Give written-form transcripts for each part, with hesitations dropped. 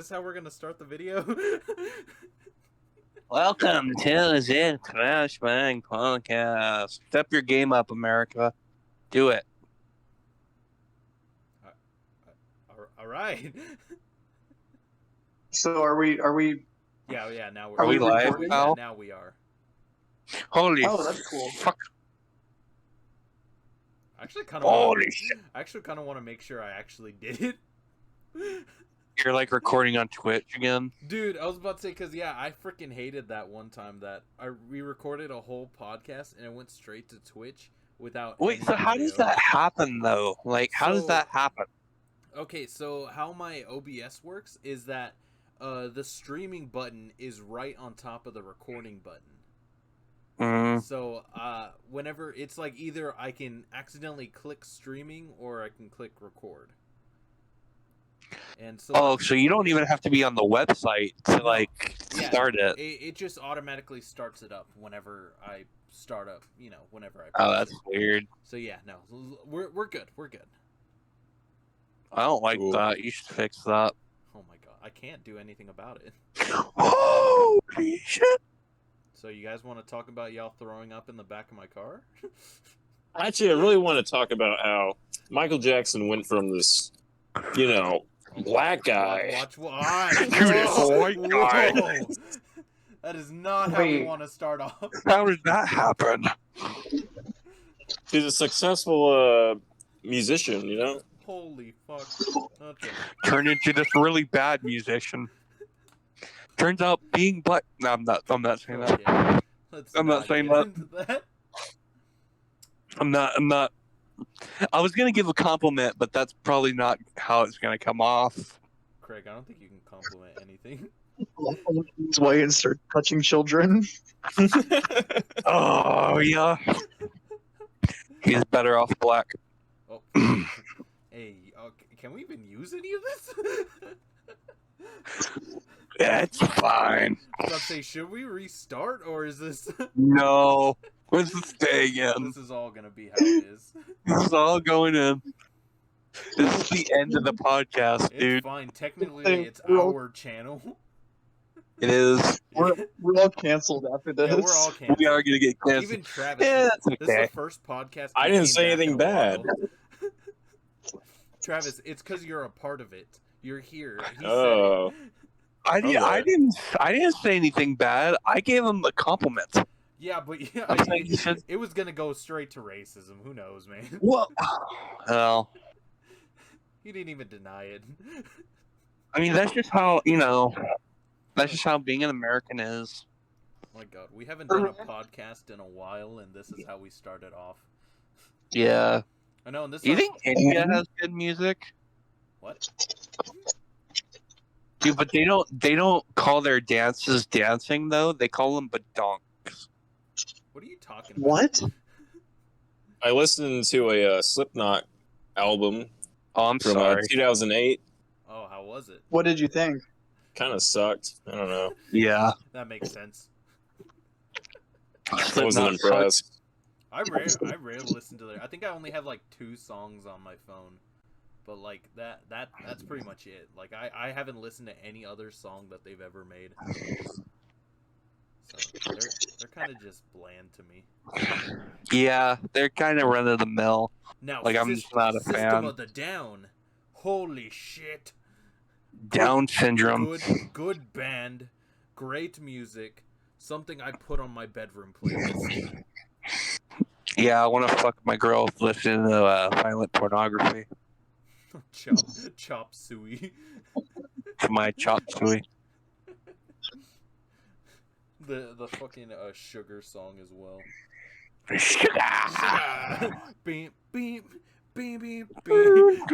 this how we're gonna start the video? Welcome to the Trash Bang Podcast. Step your game up, America. Do it. All right. So are we? Yeah. Now we're. Are we live recording? now? Yeah, now we are. Holy Oh, that's cool. fuck. I actually kind of want to make sure I actually did it. You're like recording on Twitch again? Dude, I was about to say, because, yeah, I freaking hated that one time that we recorded a whole podcast and it went straight to Twitch without Wait, any so how audio. does that happen, though? Like, how does that happen? Okay, so how my OBS works is that the streaming button is right on top of the recording button. So whenever it's like either I can accidentally click streaming or I can click record. And so so you don't even have to be on the website to start it. It just automatically starts it up whenever I start up, whenever I Oh, that's weird. So yeah, no. We're good. We're good. I don't like that. You should fix that. Oh my god, I can't do anything about it. Holy shit. So you guys want to talk about y'all throwing up in the back of my car? Actually, I really want to talk about how Michael Jackson went from this, black guy. Watch. Dude, it's a white guy. Whoa. That is not how we want to start off. How did that happen? He's a successful musician, Holy fuck. Okay. Turned into this really bad musician. Turns out being black. No, I'm not saying that. Okay. I'm not saying that. I'm not. I was gonna give a compliment, but that's probably not how it's gonna come off. Craig, I don't think you can compliment anything. He's white and start touching children. Oh yeah. He's better off black. Oh. Hey, can we even use any of this? That's fine. I was about to say, should we restart, or is this... No. Let's stay again. This is all gonna be how it is. This is all going in. This is the end of the podcast, dude. It's fine. Technically, it's our channel. It is. We're all canceled after this. Yeah, we're all canceled. We are gonna get canceled. Even Travis. Yeah, that's okay. This is the first podcast. I we didn't came say back anything in a bad. while. Travis, it's because you're a part of it. You're here. He Oh. said it. I didn't say anything bad. I gave him a compliment. Yeah, but yeah, I'm saying you should... it was gonna go straight to racism. Who knows, man? Well, He didn't even deny it. I mean, that's just how That's just how being an American is. My God, we haven't done a podcast in a while, and this is how we started off. Yeah. I know. And this. Do you think India has good music? What? Dude, but they don't call their dances dancing though. They call them badonks. What are you talking about? What? I listened to a Slipknot album Oh, I'm from sorry. 2008. Oh, how was it? What did you think? Kind of sucked. I don't know. Yeah. That makes sense. I wasn't impressed. I rarely listen to their. I think I only have like 2 songs on my phone, but like that's pretty much it. Like I haven't listened to any other song that they've ever made. So they're kind of just bland to me. Yeah, they're kind of run of the mill. Now, Like, I'm just not a System fan. of the Down. Holy shit. Down syndrome. Good band. Great music. Something I put on my bedroom playlist. Yeah, I want to fuck my girl listening to violent pornography. Chop suey. To my chop suey. The fucking sugar song as well. Beep beep beep beep beep.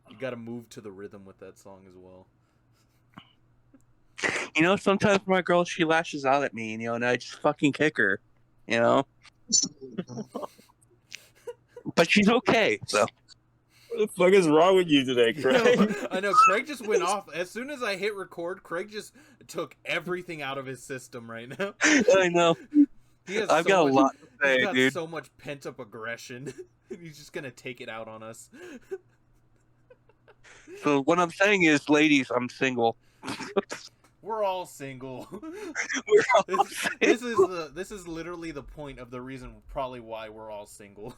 You gotta move to the rhythm with that song as well. Sometimes my girl, she lashes out at me, and I just fucking kick her, But she's okay, so. What the fuck is wrong with you today, Craig? I know, Craig just went off. As soon as I hit record, Craig just took everything out of his system right now. I know. I've got a lot to say, he's got dude. so much pent-up aggression. He's just gonna take it out on us. So what I'm saying is, ladies, I'm single. We're all single. We're all single. This is literally the point of the reason probably why we're all single.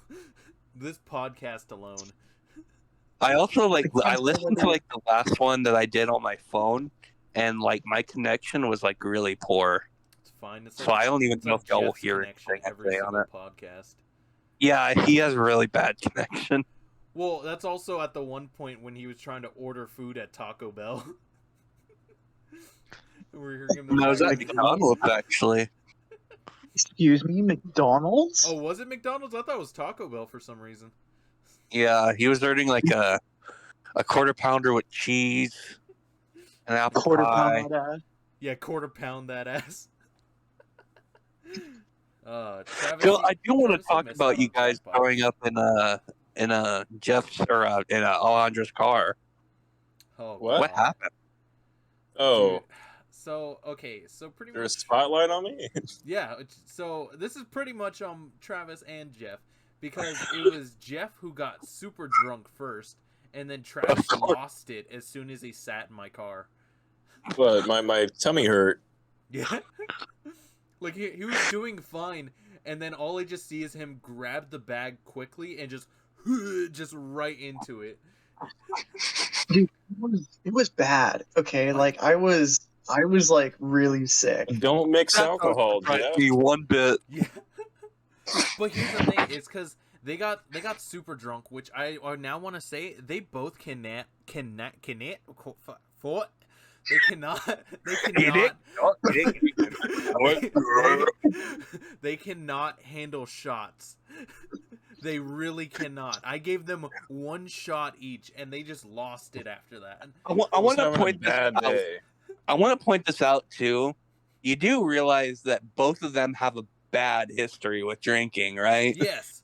This podcast alone. I also I listened to like the last one that I did on my phone, and like my connection was like really poor. It's fine. It's So I don't even know if y'all will Jeff's hear connection anything I every say on single it. podcast. Yeah, he has really bad connection. Well, that's also at the one point when he was trying to order food at Taco Bell. We're hearing him. No, it was at McDonald's actually. Excuse me, McDonald's? Oh, was it McDonald's? I thought it was Taco Bell for some reason. Yeah, he was ordering like a quarter pounder with cheese, an apple Quarter pie. pound that ass. Yeah, quarter pound that ass. Travis, Phil, I do want to Travis, talk missed about out you on guys Jackpot. growing up in a Jeff's or in a Alejandro's car. Oh, What? What happened? Oh, Dude. So okay, so pretty there's a much spotlight on me. yeah. So this is pretty much Travis and Jeff because it was Jeff who got super drunk first, and then Travis course. lost it as soon as he sat in my car. But my tummy hurt. Yeah, like he was doing fine, and then all I just see is him grab the bag quickly and just right into it. Dude, it was bad. Okay, like I was like really sick. Don't mix alcohol, Jeff. Be one bit. Yeah. But here's the thing: it's because they got super drunk, which I now want to say they both cannot they cannot handle shots. They really cannot. I gave them one shot each, and they just lost it after that. I want to point this bad out. day. I want to point this out too. You do realize that both of them have a bad history with drinking, right? Yes,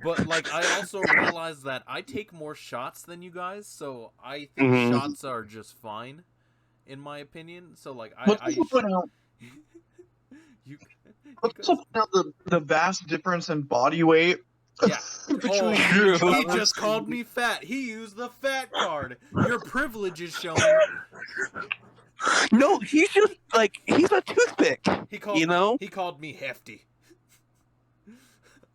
but like I also realize that I take more shots than you guys, so I think shots are just fine, in my opinion. So like Let's also point out the vast difference in body weight. Yeah. between Oh, each he other. just called me fat. He used the fat card. Your privilege is showing. No, he's just like he's a toothpick. He called he called me hefty.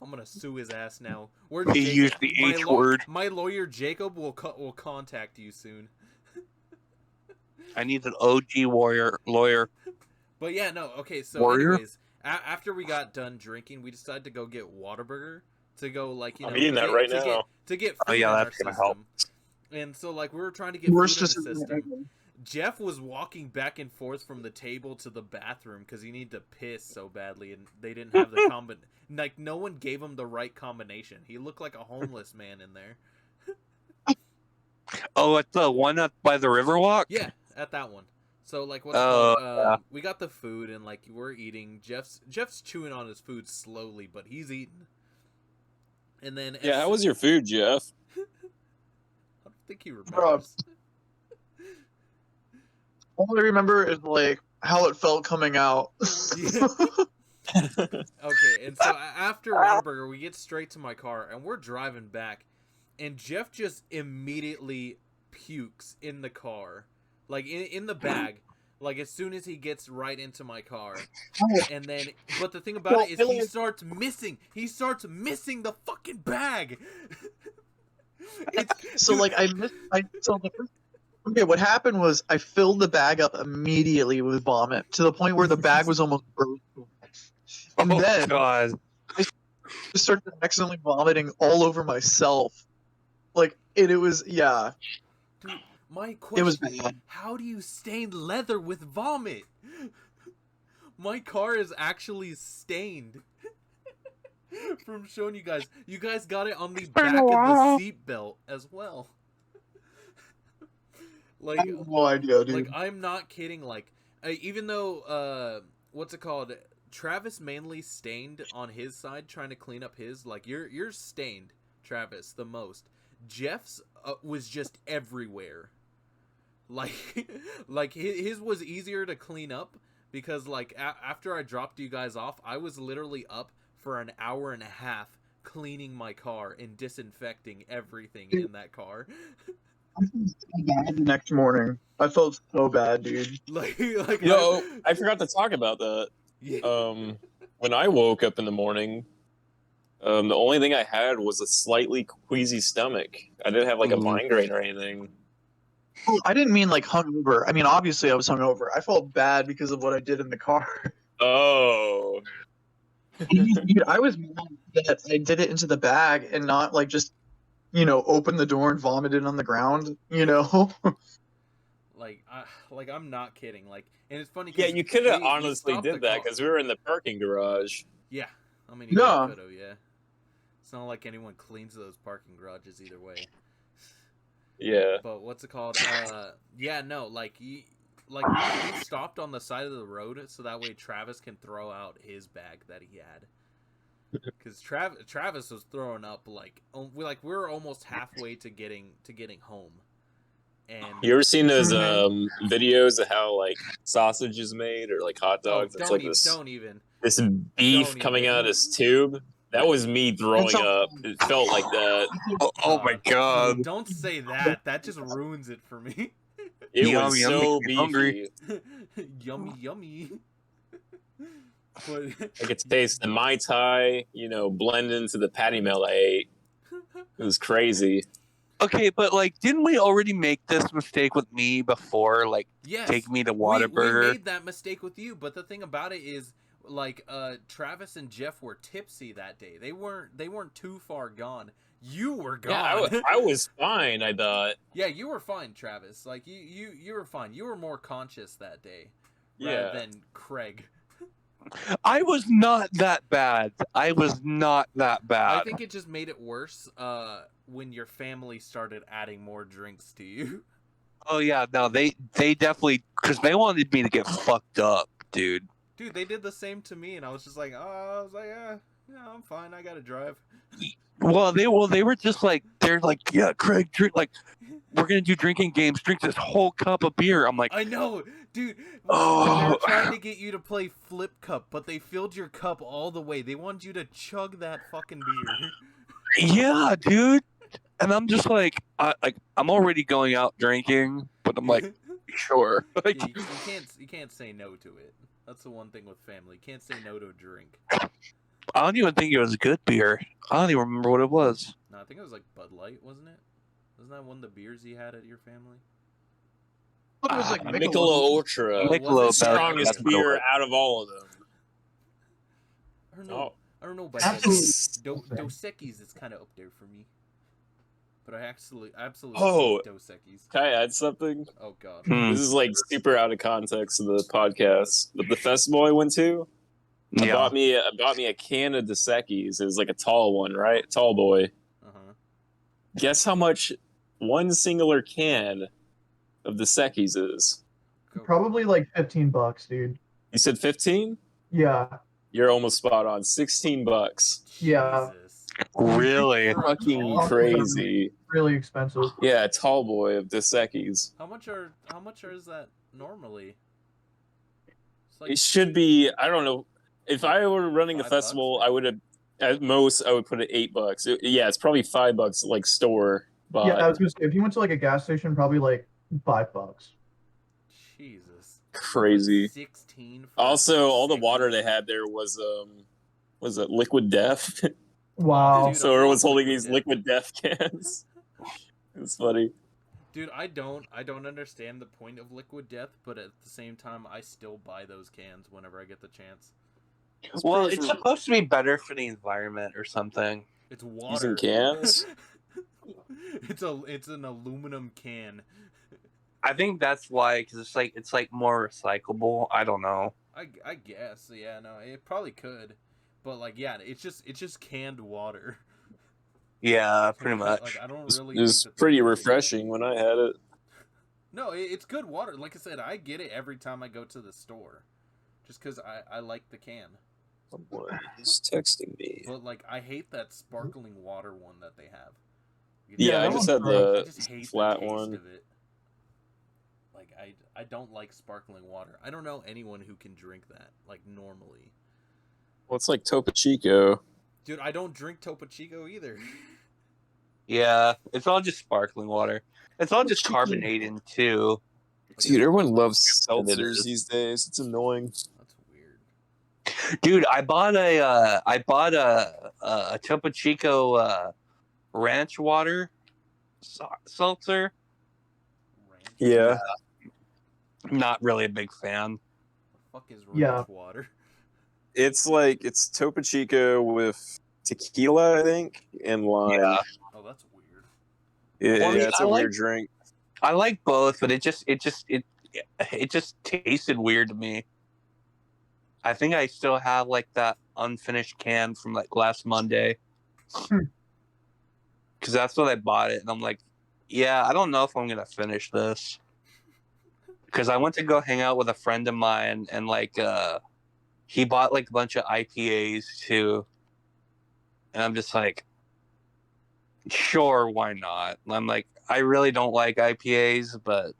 I'm gonna sue his ass now. He used the H word. My lawyer Jacob will contact you soon. I need an OG lawyer. But yeah, no, okay. So Warrior? anyways, after we got done drinking, we decided to go get Whataburger to go like I'm eating that right now. to get food Oh, yeah, in our that's gonna system. help. And so like we were trying to get Worst food in the decision system. Jeff was walking back and forth from the table to the bathroom because he needed to piss so badly, and they didn't have the like no one gave him the right combination. He looked like a homeless man in there. Oh, it's the one up by the Riverwalk? Yeah, at that one. So like we got the food and like we're eating. Jeff's chewing on his food slowly, but he's eating. And then Yeah, how was your food, Jeff? I don't think he remembers. All I remember is like how it felt coming out. Yeah. Okay, and so after Whataburger, we get straight to my car and we're driving back, and Jeff just immediately pukes in the car, like in the bag, like as soon as he gets right into my car. And then, but the thing about it is he starts missing the fucking bag. So like okay, what happened was I filled the bag up immediately with vomit to the point where the bag was almost bursting. And then God. I just started accidentally vomiting all over myself. Like it was yeah. Dude, my It question was is, bad. how do you stain leather with vomit? My car is actually stained. From showing you guys. You guys got it on the back of the seat belt as well. I have no idea, dude. Like I'm not kidding. Like even though what's it called? Travis mainly stained on his side trying to clean up his. Like you're stained, Travis, the most. Jeff's was just everywhere. Like like his was easier to clean up because like after I dropped you guys off, I was literally up for an hour and a half cleaning my car and disinfecting everything in that car. I felt so bad the next morning. I felt so bad, dude. like I forgot to talk about that. yeah. When I woke up in the morning, the only thing I had was a slightly queasy stomach. I didn't have like a migraine or anything. Oh, I didn't mean like hungover. I mean, obviously I was hungover. I felt bad because of what I did in the car. Oh, Dude, I was mad that I did it into the bag and not like just, open the door and vomit it on the ground, I'm not kidding. Like, and it's funny. yeah, 'Cause you could have we honestly stopped the did that car. because we were in the parking garage. Yeah, I mean, you Yeah. could have. Yeah, it's not like anyone cleans those parking garages either way. Yeah. But what's it called? Yeah, no, we stopped on the side of the road so that way Travis can throw out his bag that he had. Because Travis was throwing up we were almost halfway to getting home, and You ever seen those videos of how like sausage is made or like hot dogs? It's like don't even this beef Don't coming even. out of this tube. That was me throwing up. It felt like that. Oh my god. Don't say that. That just ruins it for me. It Yum, was yum, so makes me hungry. beefy. Yummy. But I could taste the Mai Tai, blend into the patty melt I ate. It was crazy. Okay, but like, didn't we already make this mistake with me before? Like, yes, take me to we Whataburger. made that mistake with you, but the thing about it is, Travis and Jeff were tipsy that day. They weren't too far gone. You were gone. Yeah, I was fine. I thought. Yeah, you were fine, Travis. Like you were fine. You were more conscious that day, Yeah. rather than Craig. I was not that bad. I think it just made it worse when your family started adding more drinks to you. Oh yeah, no, they definitely, because they wanted me to get fucked up, dude. Dude, they did the same to me, and I was just like, yeah, I'm fine. I gotta drive. Well, they were just like, they're like, yeah, Craig, drink, like, we're gonna do drinking games. Drink this whole cup of beer. I'm like, I know, dude. Oh. They were trying to get you to play Flip Cup, but they filled your cup all the way. They wanted you to chug that fucking beer. Yeah, dude. And I'm just like, I'm already going out drinking, but I'm like, sure. Like, Yeah, you can't say no to it. That's the one thing with family. You can't say no to a drink. I don't even think it was good beer. I don't even remember what it was. No, I think it was like Bud Light, wasn't it? Wasn't that one of the beers you had at your family? I thought it was like Michelob Ultra. Michelob, The strongest beer out of all of them. I don't know, but Dos Equis is kind of up there for me. But I absolutely hate Dos Equis. Can I add something? Oh god. This is like super out of context of the podcast. But the festival I went to, I bought me a can of Dos Equis. It was like a tall one, right? Tall boy. Guess how much one singular can of Dos Equis is? Probably like $15, dude. You said 15? Yeah. You're almost spot on. $16. Yeah. Jesus. Really? Fucking crazy. Really expensive. Yeah, tall boy of Dos Equis. How much is that normally? It's like It should be, I don't know. If I were running a festival, I would have, at most, I would put it $8. Yeah, it's probably $5, like store. But Yeah, I was gonna say, if you went to like a gas station, probably like $5. Jesus. Crazy. 16. Also, all the water they had there was it Liquid Death? Wow. Dude, So everyone's holding these Liquid Death cans. It's funny. Dude, I don't understand the point of Liquid Death, but at the same time, I still buy those cans whenever I get the chance. Well, it's supposed to be better for the environment or something. It's water. Using cans? It's an aluminum can. I think that's why, because it's like more recyclable. I don't know. I guess, yeah, no, it probably could, but like, yeah, it's just canned water. Yeah, pretty much. Like, I don't really. It was pretty refreshing when I had it. No, it's good water. Like I said, I get it every time I go to the store, just because I like the can. Someone is texting me. But like, I hate that sparkling water one that they have. Yeah, I just had the I just hate flat the taste one. of it. Like, I don't like sparkling water. I don't know anyone who can drink that, like, normally. Well, it's like Topo Chico. Dude, I don't drink Topo Chico either. Yeah, it's all just sparkling water. It's all just carbonated too. Dude, everyone loves And it seltzers is. these days. It's annoying. That's weird. Dude, I bought a Topo Chico ranch water seltzer. Ranch. Yeah. Not really a big fan. The fuck is Yeah. ranch water? It's Topo Chico with tequila, I think, and lime. Yeah. Oh, that's weird. Yeah, Well, I mean, it's I a like- weird drink. I like both, but it just tasted weird to me. I think I still have like that unfinished can from like last Monday. Because that's what I bought it, and I'm like, yeah, I don't know if I'm gonna finish this. Because I went to go hang out with a friend of mine, and like he bought like a bunch of IPAs too, and I'm just like, sure, why not? And I'm like, I really don't like IPAs, but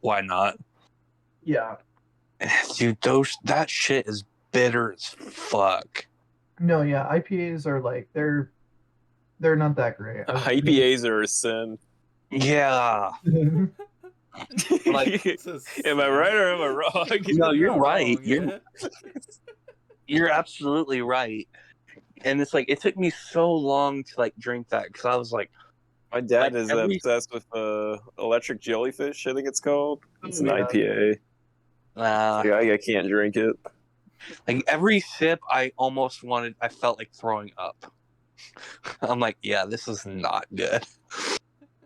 why not? Yeah. Dude, that shit is bitter as fuck. No, yeah, IPAs are like they're not that great. IPAs are a sin. Yeah. Like, am I right or am I wrong? No, you're Not right. wrong, You're absolutely right. And it's like it took me so long to like drink that because I was like, My dad Like, is every- obsessed with electric jellyfish, I think it's called. It's an Yeah. IPA. I can't drink it. like every sip, I felt like throwing up. I'm like, yeah, this is not good.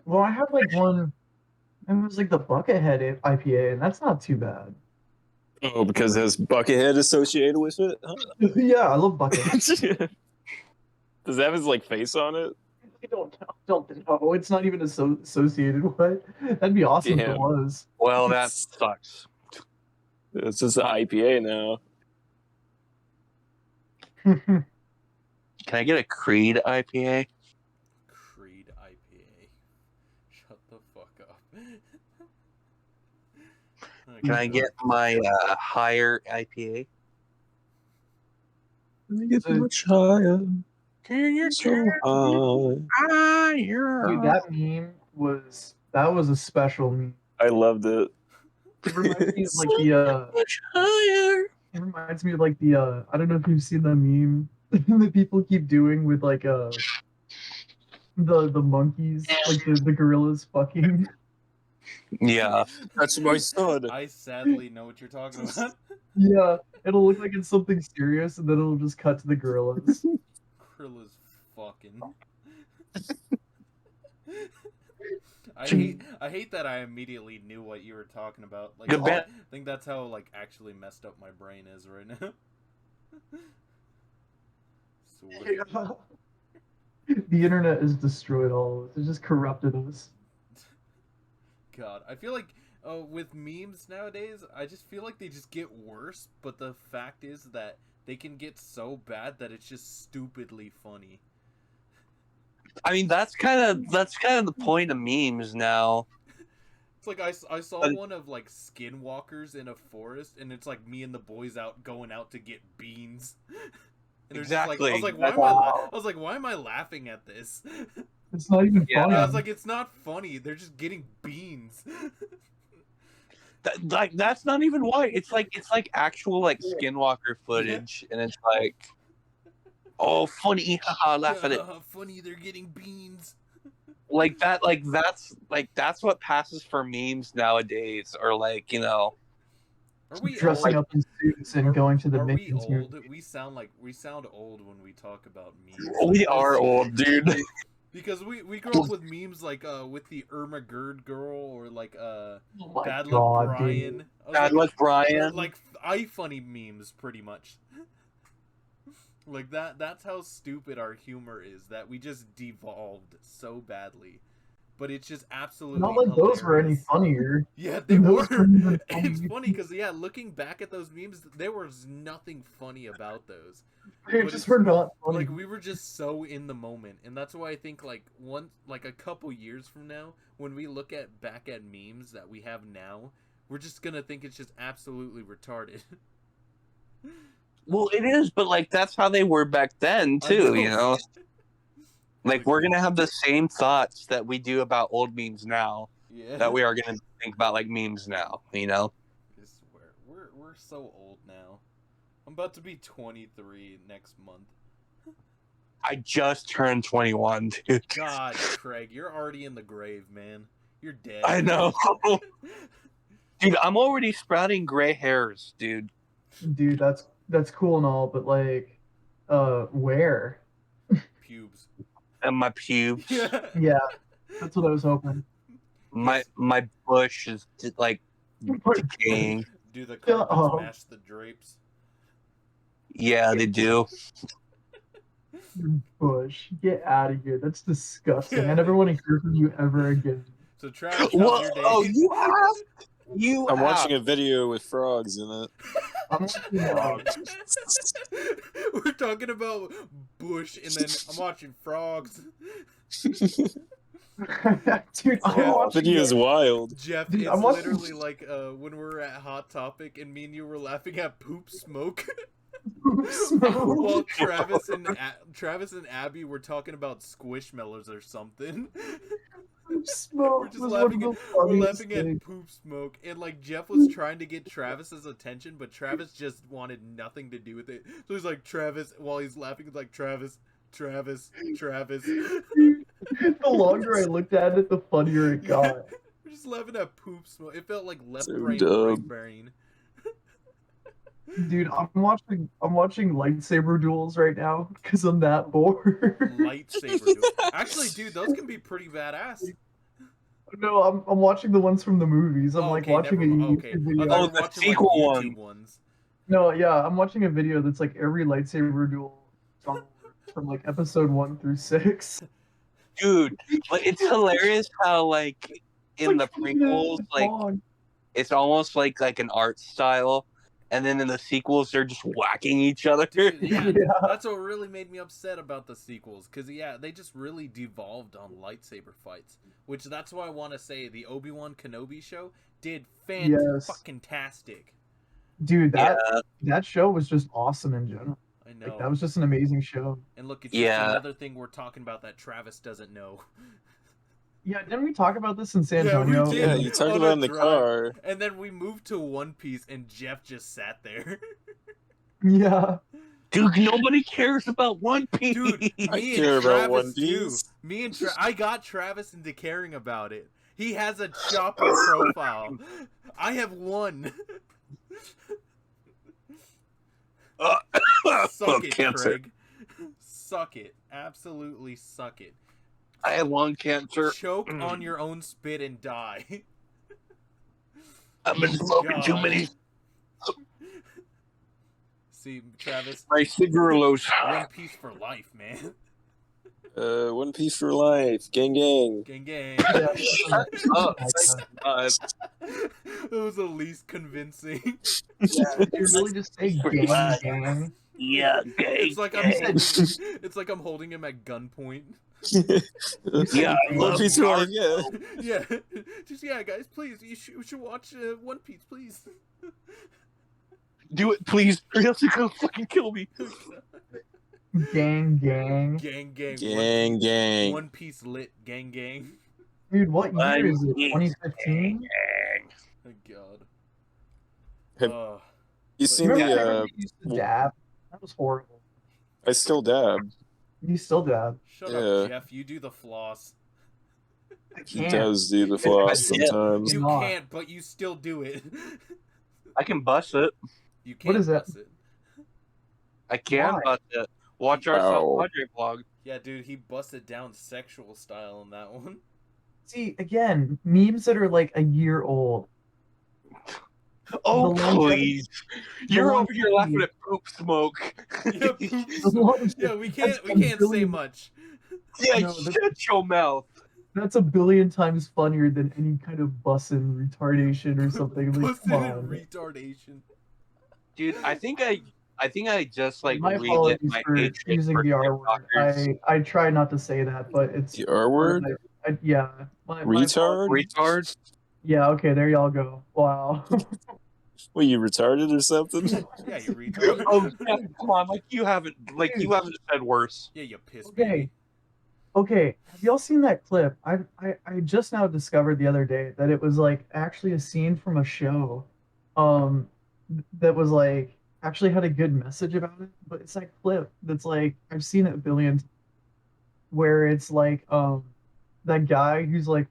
Well, I have like one. It was like the Buckethead IPA, and that's not too bad. Oh, because it has Buckethead associated with it? Huh? Yeah, I love Buckethead. Does that have his face on it? I don't know. It's not even associated with. That'd be awesome if Damn. it was. Well, that sucks. It's just an IPA now. Can I get a Creed IPA? Creed IPA. Shut the fuck up. Can I get my higher IPA? Get much higher. Can you So high. higher? Dude, that meme was a special meme. I loved it. It reminds me of like the Much higher. It reminds me of like the I don't know if you've seen the meme that people keep doing with like the monkeys, like the gorillas fucking. Yeah. That's my son. I sadly know what you're talking about. Yeah, it'll look like it's something serious, and then it'll just cut to the gorillas. Krilla's fucking. I hate that I immediately knew what you were talking about. Like, Good I bet. think that's how like actually messed up my brain is right now. Swear. The internet has destroyed all of us. It just corrupted us. God, I feel like with memes nowadays, I just feel like they just get worse. But the fact is that they can get so bad that it's just stupidly funny. I mean, that's kind of the point of memes now. It's like I saw one of like skinwalkers in a forest, and it's like me and the boys going out to get beans. And they're just Exactly. like, I was like, why am I laughing at this? It's not even Yeah, funny. I was like, it's not funny. They're just getting beans. That's not even why. It's like actual like skinwalker footage, and it's like, oh, funny, haha, laugh at it. Funny, they're getting beans. That's what passes for memes nowadays, or like Are we dressing old? up in suits and going to the Are we Minions old? music. We sound old when we talk about memes. we are old, dude. Because we grew up with memes like with the Irma Gerd girl or like Oh my Bad Luck God, dude. Brian. I was Bad Luck Brian. like funny memes pretty much. Like that's how stupid our humor is, that we just devolved so badly. But it's just absolutely Not like those were any hilarious. funnier. Yeah, they were. Those weren't even It's funny. funny because looking back at those memes, there was nothing funny about those. They But just it's- were not funny. Like we were just so in the moment, and that's why I think like a couple years from now, when we look back at memes that we have now, we're just gonna think it's just absolutely retarded. Well, it is, but like that's how they were back then I too. know. Like, we're gonna have the same thoughts that we do about old memes now. Yeah. That we are gonna think about like memes now. You know. I swear, we're so old now. I'm about to be 23 next month. I just turned 21, dude. God, Craig, you're already in the grave, man. You're dead. I know. Dude, I'm already sprouting gray hairs, dude. Dude, that's cool and all, but like, where? Pubes. And my pubes. Yeah, that's what I was hoping. My bush is like decaying. Do the carpets Oh. match the drapes? Yeah, they do. Bush, get out of here. That's disgusting. I never want to hear from you ever again. So Travis, how's Whoa, your day? oh, you have. I'm watching a video with frogs in it. I'm watching, We're talking about Bush, and then I'm watching frogs. dude, I'm watching Video is wild. Jeff, Dude, it's I'm watching- literally like when we were at Hot Topic, and me and you were laughing at poop smoke. While Travis and Abby were talking about squishmallows or something. Smoke We're just was laughing one at, of the we're funniest laughing at things. poop smoke, and like Jeff was trying to get Travis's attention, but Travis just wanted nothing to do with it. So he's like, Travis, while he's laughing, he's like, Travis. The longer I looked at it, the funnier it got. We're just laughing at poop smoke. It felt like left So brain, dumb. right brain. Dude, I'm watching lightsaber duels right now because I'm that bored. Lightsaber duel. Actually, dude, those can be pretty badass. No, I'm watching the ones from the movies. I'm Oh, like okay, watching a never mind. YouTube Okay. video. I thought you Oh, were the watching, sequel like, YouTube one. ones. No, yeah, I'm watching a video that's like every lightsaber duel song from like episode 1 through 6. Dude, like, it's hilarious how like in the Like, 20 minutes prequels, like long. it's almost like an art style, and then in the sequels they're just whacking each other. Dude, yeah, Yeah. that's what really made me upset about the sequels, because yeah, they just really devolved on lightsaber fights, which that's why I want to say the Obi-Wan Kenobi show did fan-fucking-tastic. Dude, Yeah, that show was just awesome in general. I know. Like that was just an amazing show. And look, it's Yeah. just another thing we're talking about that Travis doesn't know. Yeah, didn't we talk about this in San Yeah, we Antonio? did. Yeah, you talked On about a it in the drive. car. And then we moved to One Piece, and Jeff just sat there. Yeah. dude, nobody cares about One Piece. Dude, me I and care about Travis One too. Piece. Me and I got Travis into caring about it. He has a Chopper profile. I have one. Suck it, Cancer. Craig. Suck it. Absolutely suck it. I have lung cancer. Choke on your own spit and die. I've been smoking too God. many. See, Travis, My cigarillos. One Piece for life, man. One Piece for life. Gang, gang. Gang, gang. Yeah. Oh, Yeah, That was the least convincing. you really just say gang, gang. yeah, gay. It's like I'm holding him at gunpoint. Yeah, I One love Piece for life, yeah. Yeah, just guys, please, you should watch One Piece, please. Do it, please, or else you're gonna fucking kill me. Gang, gang. Gang, gang, Gang, gang. One Piece lit, gang, gang. Dude, what year is it? 2015? Oh God. Have- You seen Remember the, whenever you used to dab? That was horrible. I still dab. You still dab. Shut Yeah. up, Jeff. You do the floss. I He can't. does do the floss Yeah. sometimes. You not. can't, but you still do it. I can bust it. You can't is that? bust it. I can Why? bust it. Watch our Ow. South Padre vlog. Yeah, dude, he busted down sexual style in that one. See, again, memes that are like a year old. Oh, The longevity- please. You're over here laughing longevity- at poop smoke. Yeah, poop The smoke. longevity- Yeah, we that's can't say billion- much. Yeah, No, that's- shut your mouth. That's a billion times funnier than any kind of bussin' retardation or something. Like, Busted come in on. retardation. Dude, I think I just like My relit apologies my for hatred using for the R word. TikTokers. I try not to say that, but it's The R word? yeah. My Retard? apologies. Retard? Yeah. Okay. There y'all go. Wow. What, you retarded or something? Yeah, you retard. Oh, yeah, come on, you haven't said worse. Yeah, you piss Okay. baby. Okay, have y'all seen that clip? I just now discovered the other day that it was like actually a scene from a show, um, that was like actually had a good message about it. But it's that clip that's like I've seen it a billion times, where it's like that guy who's like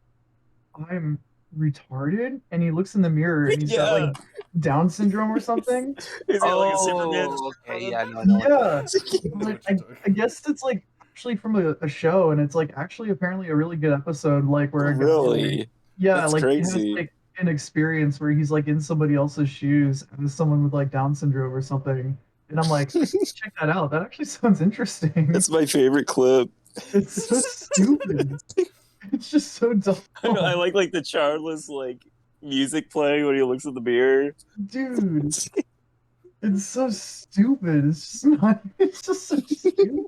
I'm retarded, and he looks in the mirror and he's got like Yeah. Down syndrome or something. He's got like a Superman. Oh, okay, yeah, no, I know what Yeah, that is. I know but what you're talking I guess it's like actually from a show, and it's like actually apparently a really good episode, like where a guy, Really? yeah, That's like he has crazy. like an experience where he's like in somebody else's shoes as someone with like Down syndrome or something, and I'm like, check that out. That actually sounds interesting. That's my favorite clip. It's so stupid. It's just so dumb. I like the childless like music playing when he looks at the mirror. Dude, it's so stupid. It's just not. It's just so stupid.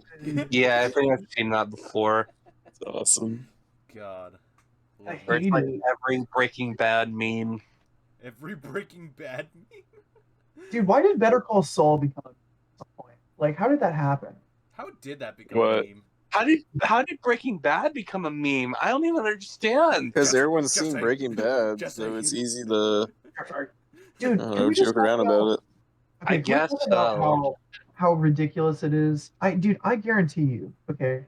Yeah, I think I've seen that before. It's awesome. God. I Love Or it. it's like hate it. every Breaking Bad meme. Every Breaking Bad meme. Dude, why did Better Call Saul become a point? Like, how did that happen? How did that become What? a meme? How did Breaking Bad become a meme? I don't even understand. Because Just- everyone's just seen saying. Breaking Bad, Just so saying. it's easy to Dude, can we just joke talk around about it. Okay, I can we guess talk about so. how ridiculous it is? I guarantee you, okay?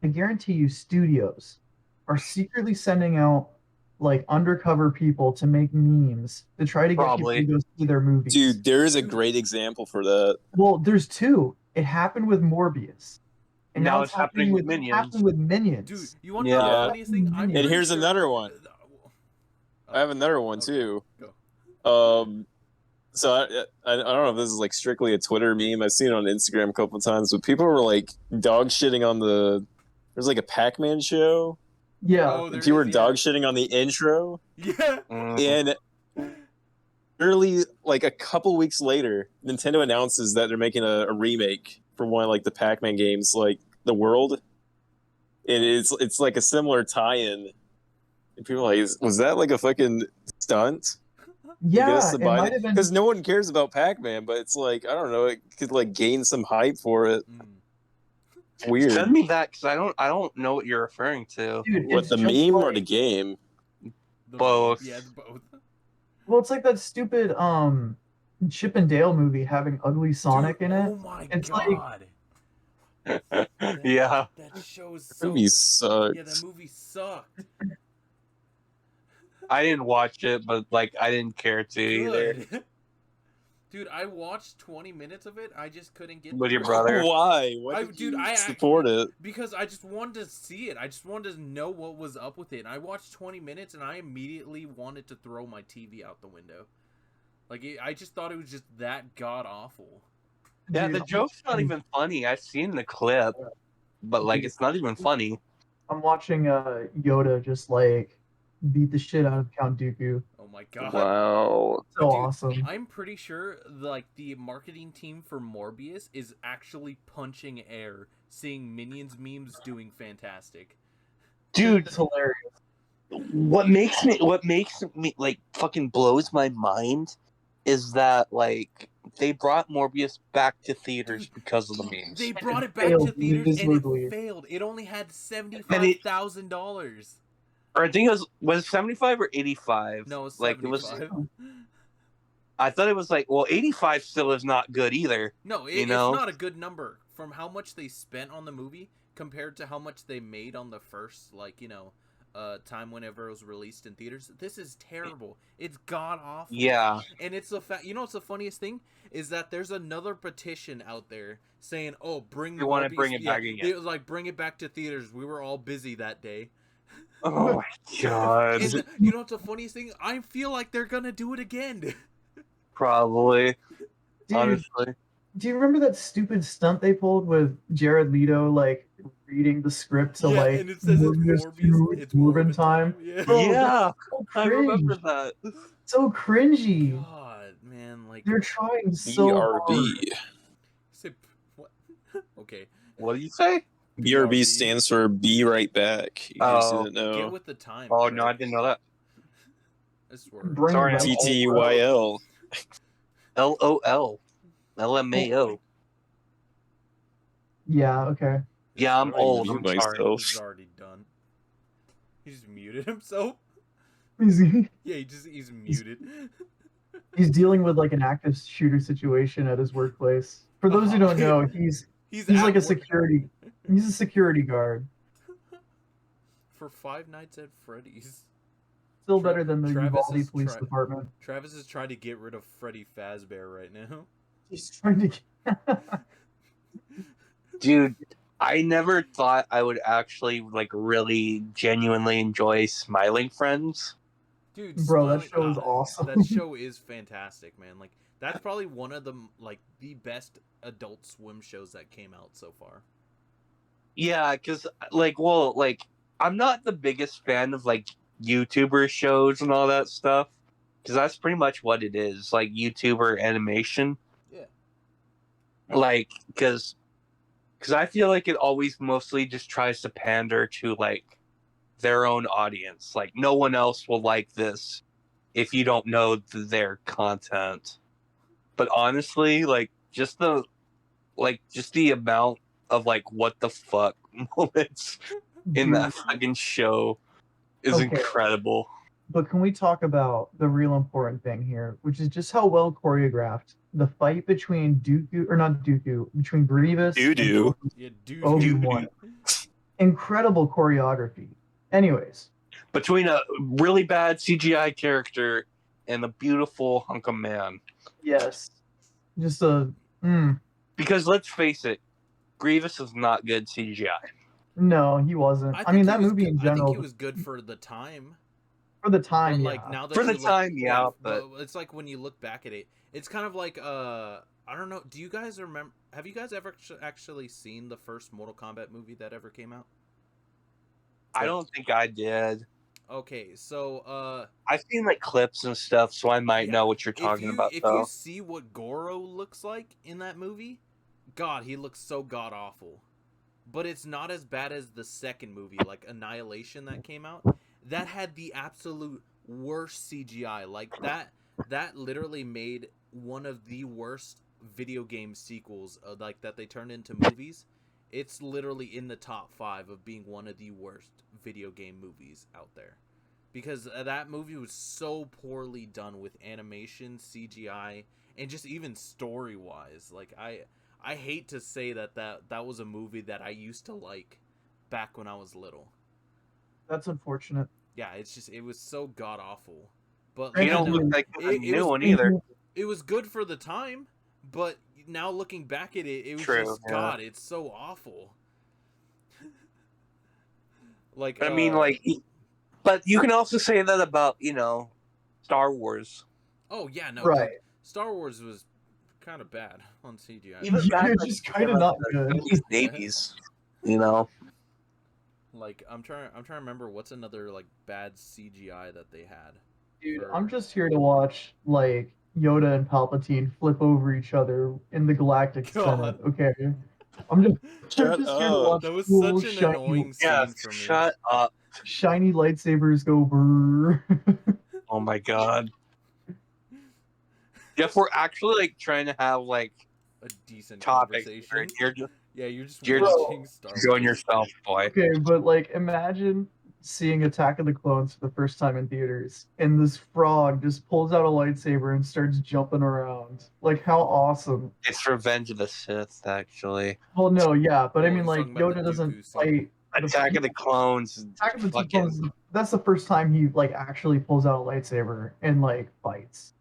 I guarantee you studios are secretly sending out like undercover people to make memes to try to get Probably. people to go see their movies. Dude, there is a great example for that. Well, there's two. It happened with Morbius. And Now now it's happening with Minions. happening with Minions. Dude, you want to know Yeah. the funniest thing? I'm And pretty here's sure- another one. I have another one Okay, too. Go. So I don't know if this is like strictly a Twitter meme. I've seen it on Instagram a couple of times, but people were like dog shitting on there's like a Pac-Man show. Yeah. Oh, And there people were is, dog shitting on the intro. Yeah. Mm. And literally like a couple weeks later, Nintendo announces that they're making a remake for one of like the Pac-Man games, like The World. And it's like a similar tie-in. And people are like, was that like a fucking stunt? Yeah, it might have been. Because no one cares about Pac-Man, but it's like I don't know, it could like gain some hype for it. Mm. It's weird. Send me that because I don't know what you're referring to. Dude, What it's the just meme or like- the game? The Both. Yeah, both. Well, it's like that stupid Chip and Dale movie having ugly Sonic Dude, in it. Oh my It's like- god. Yeah. That show's That so. movie sucked. Yeah, that movie sucked. I didn't watch it, but like I didn't care to either. Good. Dude, I watched 20 minutes of it. I just couldn't get With your through it. brother? Why? Why did Dude, you I support it? Because I just wanted to see it. I just wanted to know what was up with it. And I watched 20 minutes and I immediately wanted to throw my TV out the window. I just thought it was just that god awful. Yeah, Dude, the joke's not even funny. I've seen the clip, but like it's not even funny. I'm watching Yoda just like beat the shit out of Count Dooku. Oh my god. Wow. So Dude, awesome. I'm pretty sure like the marketing team for Morbius is actually punching air, seeing Minions memes doing fantastic. Dude, It's hilarious. what makes me like fucking blows my mind is that like they brought Morbius back to theaters because of the memes. They brought it it back failed to theaters and miserably. it failed. It only had $75,000. Or I think it was 75 or 85. No, it was like 75. it was. I thought it was like 85 still is not good either. No, You know? it's not a good number from how much they spent on the movie compared to how much they made on the first, time whenever it was released in theaters. This is terrible. It's god awful. Yeah. And it's what's the funniest thing is that there's another petition out there saying, "Oh, bring They wanna Morbius-" bring it back again. It was like bring it back to theaters. We were all busy that day. Oh my god. And you know what's the funniest thing? I feel like they're gonna do it again. Probably. Dude, Honestly. do you remember that stupid stunt they pulled with Jared Leto like reading the script to like and it says it's Morbius 2, Morbius. it's Morbin time? Yeah. Bro, Yeah. So I remember cringe. that. So cringy. God, man, like They're trying so hard. BRB. say, what? Okay, What did you say? BRB stands for Be Right Back. You guys Oh. didn't know. get with the time. Oh no, I Craig. didn't know that. I swear. Bring Sorry, it back. I'm TTYL. LOL. LMAO. Yeah, okay. Yeah, I'm old. I'm mute sorry. myself. He's already done. He just muted himself. He's Yeah, he's muted. he's dealing with like an active shooter situation at his workplace. For those who don't know, he's He's like at a security. He's a security guard. for Five Nights at Freddy's. Still better than the Travis Uvalde is Police Department. Travis is trying to get rid of Freddy Fazbear right now. He's trying to. Dude, I never thought I would actually like really genuinely enjoy Smiling Friends. Dude, Bro, that show is awesome. That show is fantastic, man. Like that's probably one of the the best Adult Swim shows that came out so far. Yeah, because I'm not the biggest fan of like YouTuber shows and all that stuff, because that's pretty much what it is, like YouTuber animation. Yeah. Like, because I feel like it always mostly just tries to pander to like their own audience. Like, no one else will like this if you don't know their content. But honestly, like just the amount of like what the fuck moments in that fucking show is incredible. But can we talk about the real important thing here, which is just how well choreographed the fight between between Grievous and Obi-Wan. Incredible choreography. Anyways. Between a really bad CGI character and a beautiful hunk of man. Yes. Just a... Because let's face it, Grievous is not good CGI. No, he wasn't. I mean, that movie in general... I think he was good for the time. For the time, but, like, now that but it's like when you look back at it, it's kind of like I don't know. Do you guys remember? Have you guys ever actually seen the first Mortal Kombat movie that ever came out? I don't think I did. Okay, so I've seen like clips and stuff, so I might know what you're talking about. If you see what Goro looks like in that movie, God, he looks so god awful. But it's not as bad as the second movie, like Annihilation, that came out. That had the absolute worst CGI. Like that literally made one of the worst video game sequels like that they turned into movies. It's literally in the top 5 of being one of the worst video game movies out there. Because that movie was so poorly done with animation, CGI, and just even story-wise. Like, I hate to say that was a movie that I used to like back when I was little. That's unfortunate. Yeah, it was so god-awful. But you don't look like a new one either. It was good for the time, but now looking back at it, it was just, God, it's so awful. Like, I mean, like, but you can also say that about, Star Wars. Oh, yeah, no. Right. Dude, Star Wars was kind of bad on CGI. Even back just kind of not good. 80s, Like, I'm trying to remember what's another, like, bad CGI that they had. Dude, I'm just here to watch, like, Yoda and Palpatine flip over each other in the Galactic Senate, okay? I'm just here to watch that was cool, such an shiny, annoying scene for me. Shut up. Shiny lightsabers go brrr. Oh my god. If we're actually, like, trying to have, like, a decent topic, conversation. You're you're watching Star Wars. Going yourself, boy. Okay, but, like, imagine seeing Attack of the Clones for the first time in theaters, and this frog just pulls out a lightsaber and starts jumping around. Like, how awesome. It's Revenge of the Sith, actually. Well, no, yeah, but I mean, he's like, talking about Yoda the doesn't Dooku scene. fight. Attack of the Clones. Attack of the Clones, that's the first time he, like, actually pulls out a lightsaber and, like, fights.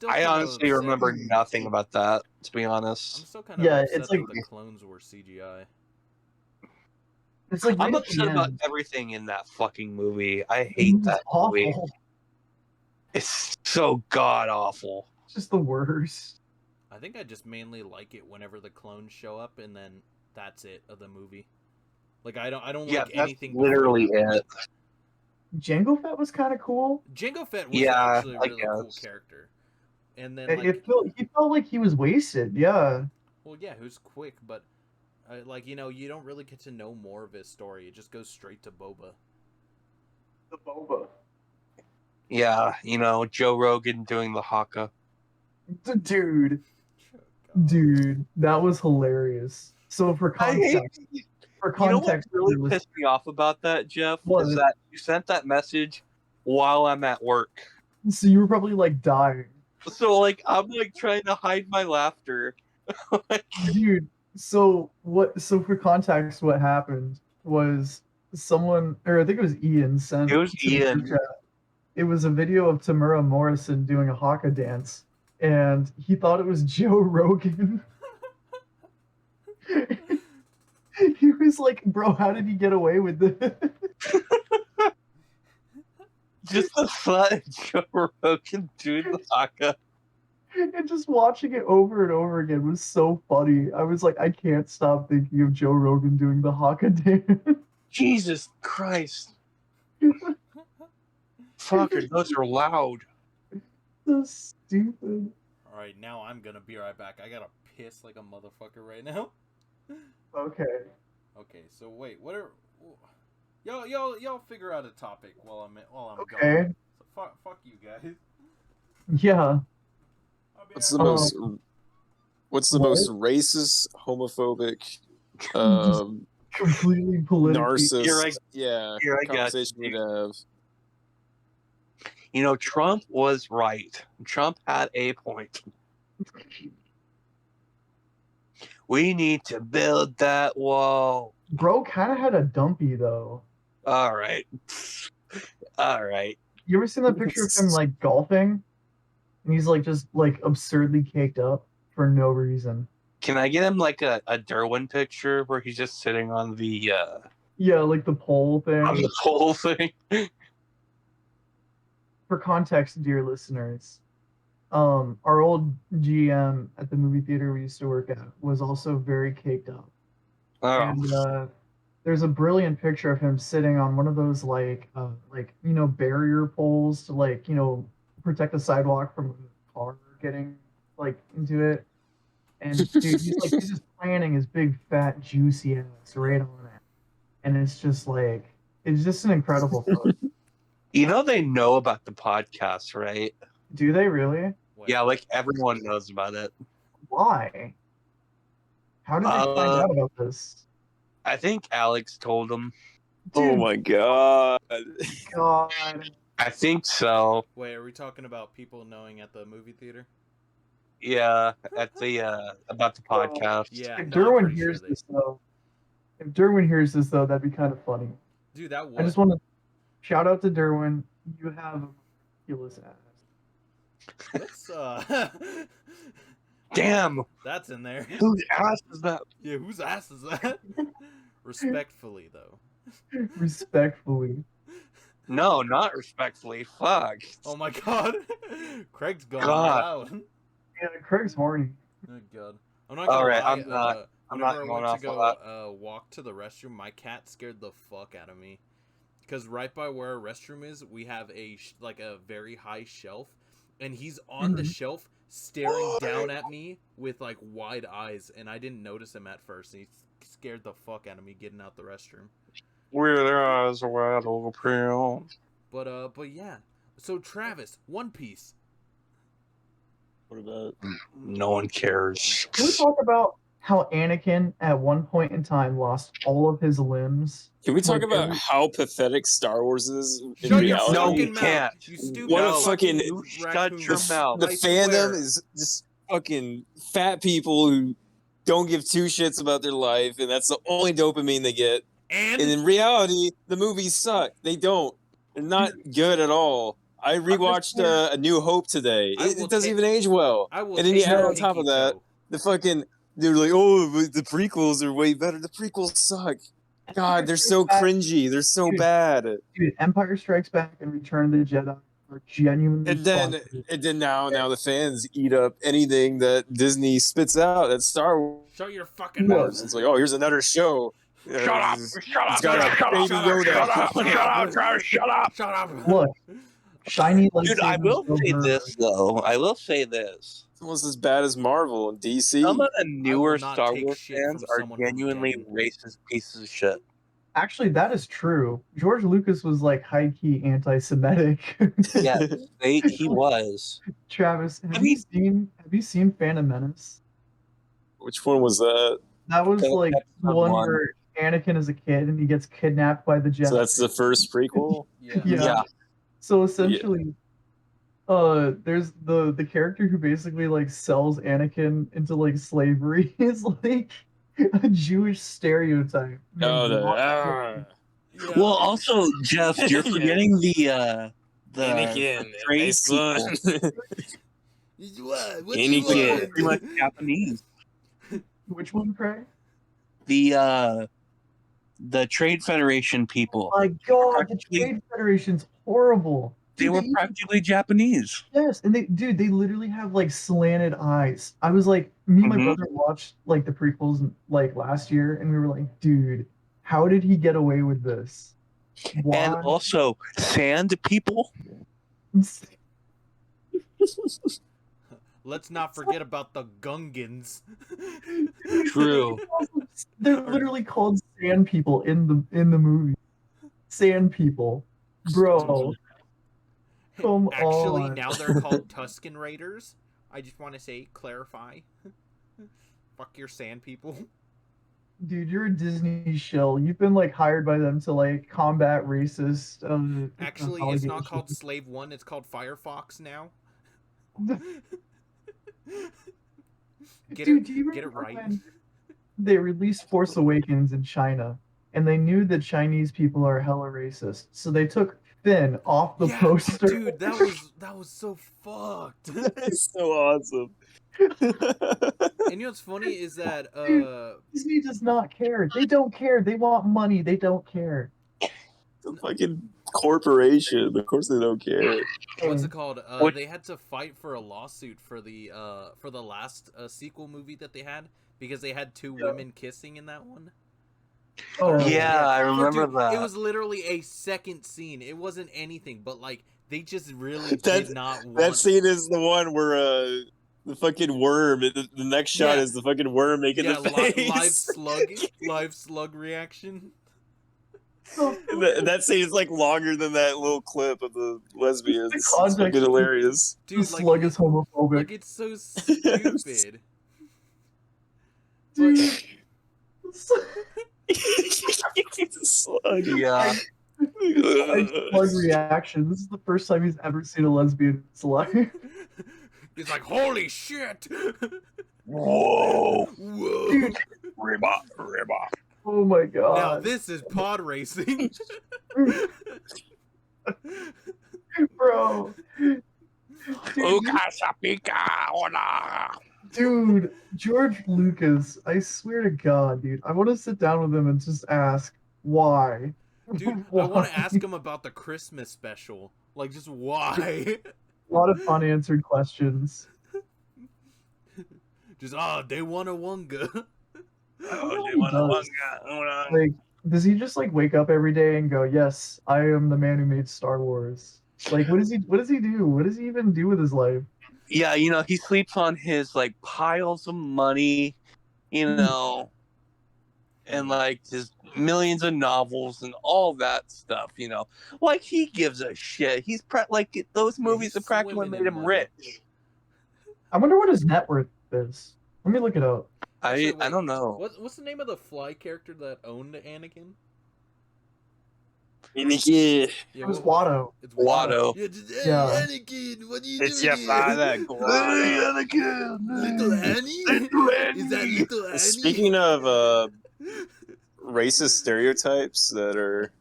I honestly remember nothing about that, to be honest. I'm still kind of upset it's like that the clones were CGI. It's like I'm upset about everything in that fucking movie. I hate that movie. It's so god awful. It's just the worst. I think I just mainly like it whenever the clones show up, and then that's it of the movie. Like I don't like anything. Literally it. Jango Fett was kind of cool. Jango Fett was actually a really cool character. And then he felt like he was wasted. Yeah. Well, yeah, he was quick, but you don't really get to know more of his story. It just goes straight to Boba. The Boba. Yeah, Joe Rogan doing the haka. Dude, that was hilarious. So for context, You know what really it was- pissed me off about that, Jeff? What? Is that you sent that message while I'm at work. so you were probably like dying. So like I'm like trying to hide my laughter. Dude, so for context, what happened was someone, or I think it was Ian, sent It was to the group Ian. chat. It was a video of Tamura Morrison doing a haka dance, and he thought it was Joe Rogan. He was like, "Bro, how did he get away with this?" Just the thought of Joe Rogan doing the haka. And just watching it over and over again was so funny. I was like, I can't stop thinking of Joe Rogan doing the haka dance. Jesus Christ. Fuckers, those are loud. So stupid. All right, now I'm gonna be right back. I gotta piss like a motherfucker right now. Okay. Okay, so wait, what are y'all figure out a topic while I'm Okay. gone. So fuck you guys. Yeah. What's the most racist, homophobic, Completely politically. narcissist? Here I got conversation you. we'd have. You know, Trump was right. Trump had a point. We need to build that wall. Bro kind of had a dumpy though. All right. All right. You ever seen that picture of him like golfing? And he's like just like absurdly caked up for no reason. Can I get him like a Derwin picture where he's just sitting on the Yeah, like the pole thing. pole thing? For context, dear listeners, our old GM at the movie theater we used to work at was also very caked up. Oh. And there's a brilliant picture of him sitting on one of those like barrier poles to protect the sidewalk from a car getting like into it. And dude, he's just planting his big fat juicy ass right on it, and it's just an incredible photo. You know they know about the podcast, right? Do they really? What? Yeah, like everyone knows about it. Why? How did they find out about this? I think Alex told them. Oh Dude, my god. God. I think so. Wait, are we talking about people knowing at the movie theater? Yeah, at the about the podcast. Yeah. If no, I'm Derwin pretty hears sure this though, that'd be kind of funny. Dude, that was. I just want to shout out to Derwin. You have a ridiculous ass. Let's Damn, That's in there. whose ass is that? Yeah, whose ass is that? Respectfully, though. Respectfully. No, not respectfully. Fuck. Oh my god. Craig's going God. out. Yeah, Craig's horny. Oh god. I'm not gonna Alright, lie. I'm not Whenever going I went off to on go walk to the restroom, my cat scared the fuck out of me. Because right by where our restroom is, we have a very high shelf, and he's on the shelf staring down at me with like wide eyes, and I didn't notice him at first. And he scared the fuck out of me getting out the restroom. Where their eyes are wide open. But yeah. So Travis, One Piece. What about? No one cares. Can we talk about how Anakin at one point in time lost all of his limbs? Can we talk Like, about how pathetic Star Wars is in Shut your reality? No, fucking we mouth, can't. you stupid What a fucking fucking- Shut raccoon. your mouth. The I fandom swear. is just fucking fat people who don't give two shits about their life, and that's the only dopamine they get. And And in reality, the movies suck. They don't. They're not good at all. I rewatched A New Hope today. I will It doesn't take- even age well. I will And then you take add your on top of pinky that, toe. the fucking they're like, oh, but the prequels are way better. The prequels suck. God, they're so cringy. They're so Dude. bad. Dude, Empire Strikes Back and Return of the Jedi are genuinely And then fun. now the fans eat up anything that Disney spits out. That's Star Wars. Shut your fucking Look. mouth. It's like, oh, here's another show. Shut up! It's Shut up! got a Shut baby up! Yoda. Shut up! Shut up! Travis, shut up! Shut up. Look, shiny Dude, I lightsabers will go say burn. this though. I will say this. It's almost as bad as Marvel and DC. Some of the newer not Star take Wars shit fans from are someone who's genuinely dead. racist pieces of shit. Actually, that is true. George Lucas was like high key anti-Semitic. Yeah, he was. Travis, have you seen Phantom Menace? Which one was that? That was That was like the episode one 1. where Anakin is a kid and he gets kidnapped by the Jedi. So that's the first prequel. Yeah. Yeah. So essentially, there's the character who basically like sells Anakin into like slavery is like a Jewish stereotype. Oh, named Ron the Yeah. Well, also, Jeff, you're Yeah. forgetting the Anakin, trade my son. people. What do Any you kid. want? Pretty much Japanese. Which one, Craig? The Trade Federation people. My God, the Practically- Trade Federation's horrible. They Dude, were practically Japanese. yes, and they literally have like slanted eyes. I was like, me and my Mhm. brother watched like the prequels like last year, and we were like, dude, how did he get away with this? Why? And also, sand people. Let's not forget about the Gungans. True. They're literally called sand people in the movie. Sand people, bro. Come Actually, on. now they're called Tusken Raiders. I just want to clarify. Fuck your sand people. Dude, you're a Disney shill. You've been like hired by them to like combat racist. Actually, it's not called Slave 1, it's called Firefox now. Dude, do you get it remember right. when they released Force Awakens in China, and they knew that Chinese people are hella racist, so they took Finn off the poster. Dude, that was so fucked. It's so awesome. And you know what's funny is that Disney does not care. They don't care. They want money. They don't care. The fucking corporation. Of course they don't care. what's it called? They had to fight for a lawsuit for the last sequel movie that they had because they had two women kissing in that one. Oh Yeah, I remember Dude, that. It was literally a second scene. It wasn't anything, but like they just really did not want. That scene is the one where the fucking worm. The next shot Yeah. is the fucking worm making the face. live slug reaction. That scene is like longer than that little clip of the lesbians. The It's context- fucking hilarious. The Dude, slug is homophobic. like it's so stupid. But, Slug. Yeah. Slug reaction. This is the first time he's ever seen a lesbian in his life. he's like, holy shit! Whoa. Whoa! Dude, Ribba. oh my Now god. this is pod racing. Bro. Dude, George Lucas, I swear to God, dude, I want to sit down with him and just ask why. Dude, I Why? want to ask him about the Christmas special. Like, just why? A lot of unanswered questions. Just, they want a Wonga. Like, does he just like wake up every day and go, "Yes, I am the man who made Star Wars"? Like, what does he do? What does he even do with his life? Yeah, he sleeps on his like piles of money, and like his millions of novels and all that stuff. Like he gives a shit. He's like those movies he's have practically swimming made in him money. rich. I wonder what his net worth is. Let me look it up. Actually, I wait, don't know. What's the name of the fly character that owned Anakin? Yeah. Yeah, It was Watto. It's Watto. Yeah, just, Yeah. Anakin, what are you It's doing your here? father, Little Annie? Is that little Annie? Speaking of racist stereotypes that are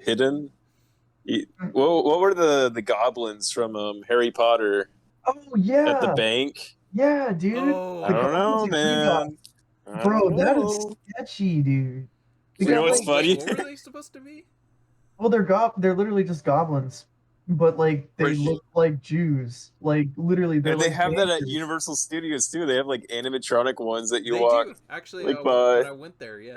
hidden, what were the goblins from Harry Potter Oh yeah. at the bank? Yeah, dude. Oh. I don't know, man. I Bro, don't that know. is sketchy, dude. You know what's Wait, funny? What were they supposed to be? Well, they're literally just goblins, but like they Where's- look like Jews. Like literally, they're And they like have that at bankers. Universal Studios too. They have like animatronic ones that you They walk. do. Actually, like, when I went there, yeah.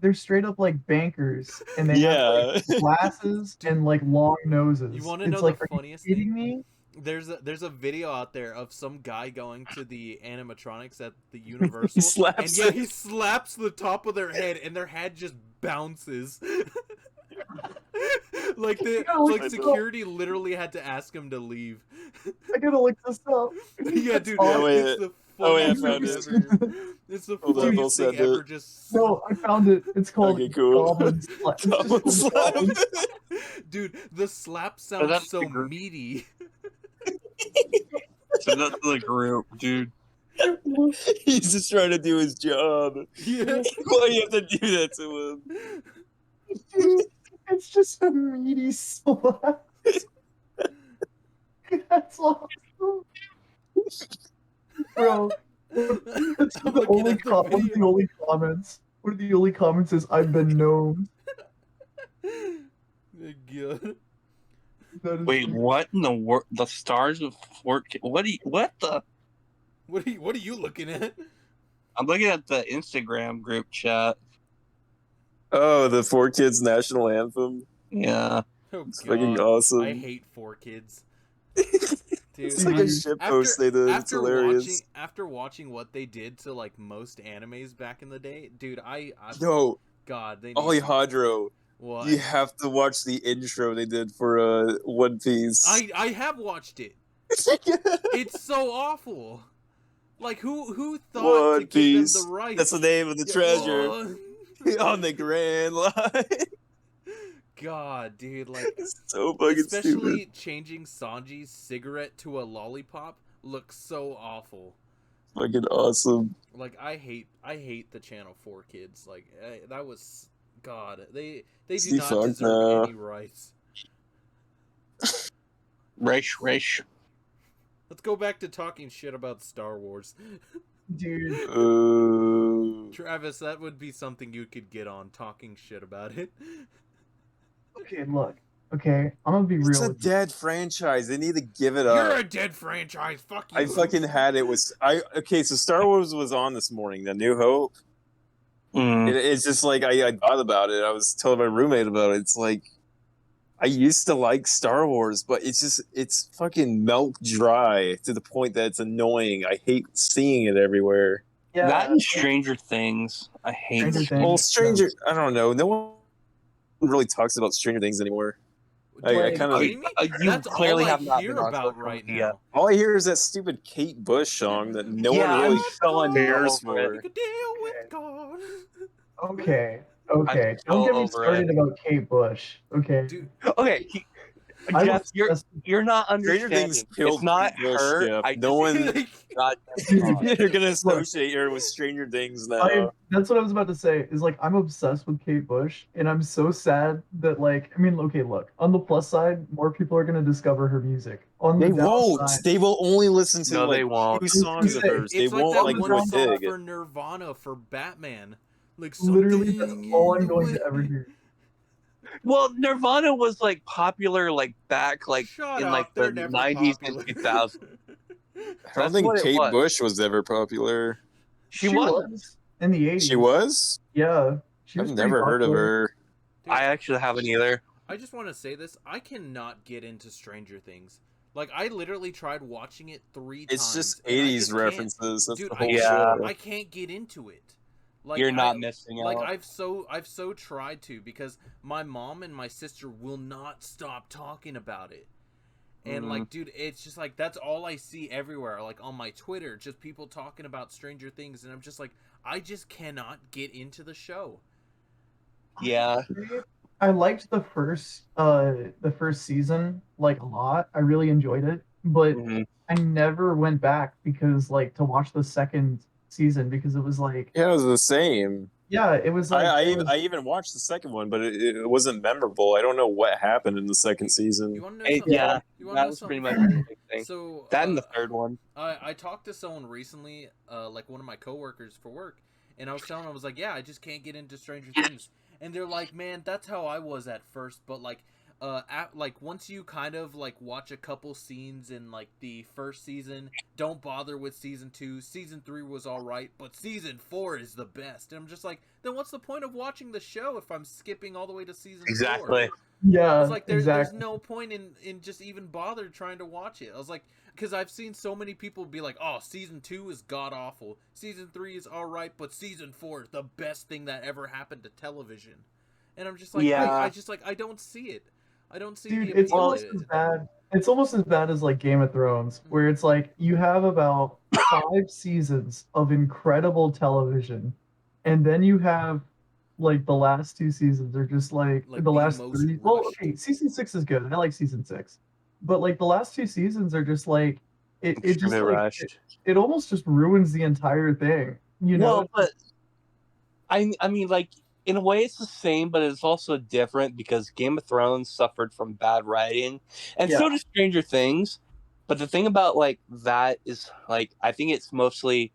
They're straight up like bankers, and they have Yeah. like glasses and like long noses. You want to It's know like, the are you funniest kidding thing? me? There's a video out there of some guy going to the animatronics at the Universal, He slaps and it. he slaps the top of their head, and their head just bounces. Like security literally had to ask him to leave. I gotta look this up. Yeah, dude, Oh, wait. it's the Oh, wait, I funniest found thing it. ever. It's the Hold on, I'll funniest thing send ever. it. Just No, I found it. It's called Okay, cool. Goblin Slap. It's Goblin just called Slap. Goblin dude, the slap So sounds that's so the group. meaty. So that's the group, dude. He's just trying to do his job. Yeah. Why you have to do that to him? Dude, it's just a meaty slap. That's awesome. Bro, that's I'm the looking only at the one of the video. only comments. One of the only comments is I've been known. God. That is Wait, what in the world? The stars of Fort? What the? What are you looking at? I'm looking at the Instagram group chat. Oh, the 4Kids national anthem. Yeah. Oh, It's fucking God. awesome. I hate 4Kids. Dude, It's like a shit post they did. It's hilarious. After watching what they did to like most animes back in the day, dude, I Yo, God, they need Alejandro, what? you have to watch the intro they did for One Piece. I have watched it. It's so awful. Like who thought One to give them Piece. the right? That's the name of the treasure on the Grand Line. God, dude, like It's so fucking especially stupid. changing Sanji's cigarette to a lollipop looks so awful. Fucking awesome. Like I hate the Channel 4 kids. Like that was God. They do Steve not Funk deserve now. any rights. Rish. Let's go back to talking shit about Star Wars. Dude. Travis, that would be something you could get on, talking shit about it. Okay, look. Okay, I'm gonna be It's real a with you. dead franchise. They need to give it You're up. a dead franchise. Fuck you. I fucking had it. Okay, so Star Wars was on this morning. The New Hope. It's just like I thought about it. I was telling my roommate about it. It's like I used to like Star Wars, but it's fucking milk dry to the point that it's annoying. I hate seeing it everywhere. Yeah, That and Stranger Things. I hate Stranger Stranger Things. Well, Stranger, I don't know. No one really talks about Stranger Things anymore. I Dude, kind are of. you kidding me? You That's clearly all I have not hear been on about social right media. now. All I hear is that stupid Kate Bush song that no one Yeah, really I'm so cares over it. for. You could deal with God. Okay. I'm Don't so get me over started it. about Kate Bush. Okay. Dude, Okay, I'm Jeff, obsessed- you're not Stranger understanding. Things killed It's not Kate Bush, her. Jeff. I No just one. like, God, You're gonna associate her with Stranger Things now. That's what I was about to say. Is like I'm obsessed with Kate Bush, and I'm so sad that like I mean, okay, look. On the plus side, more people are gonna discover her music. On the They won't. downside, They will only listen to No, like they won't. 2 songs of It's hers. They it's like won't that like one do a song dig. for Nirvana for Batman. Like literally something that's in all I'm the going to way. ever hear. Well, Nirvana was like popular like back like Shut in up, like they're the never 90s popular. and 2000s. I don't That's think what it Kate was. Bush was ever popular. She wasn't. was in the 80s. She was? Yeah, she was I've pretty never heard of popular. her. Dude, I actually haven't either. I just want to say this. I cannot get into Stranger Things. Like, I literally tried watching it 3 times. It's just and I 80s just can't. references. That's Dude, the whole Yeah. show. I can't get into it. Like, You're not missing Like out. I've so tried to, because my mom and my sister will not stop talking about it. And like, dude, it's just like that's all I see everywhere. Like on my Twitter, just people talking about Stranger Things, and I'm just like, I just cannot get into the show. Yeah. I liked the first season like a lot. I really enjoyed it, but I never went back because like to watch the second season because it was like Yeah, it was the same. yeah, it was like I even watched the second one, but it wasn't memorable. I don't know what happened in the second season. You want to know something? Yeah, You wanna that know was something pretty much funny? the big thing. So That and the third one. I talked to someone recently, like one of my coworkers for work, and I was telling them, I was like, yeah, I just can't get into Stranger Things, and they're like, man, that's how I was at first, but like, like once you kind of like watch a couple scenes in like the first season, don't bother with season 2. Season 3 was all right, but season 4 is the best. And I'm just like, then what's the point of watching the show if I'm skipping all the way to season 4? yeah, I was like, there's exactly. no point in just even bother trying to watch it. I was like, because I've seen so many people be like, oh, season 2 is god awful, season 3 is all right, but season 4 is the best thing that ever happened to television. And I'm just like, Yeah. I don't see it. I don't see Dude, the it's appeal almost to as it. bad. It's almost as bad as like Game of Thrones, where it's like you have about 5 seasons of incredible television, and then you have like the last 2 seasons are just like Like the the last most three. Well, rushed. okay, season 6 is good. I like season 6, but like the last 2 seasons are just like it just Extremely like rushed. it almost just ruins the entire thing. You know? Well, but I mean, like, in a way, it's the same, but it's also different because Game of Thrones suffered from bad writing, and Yeah. so does Stranger Things. But the thing about like that is, like, I think it's mostly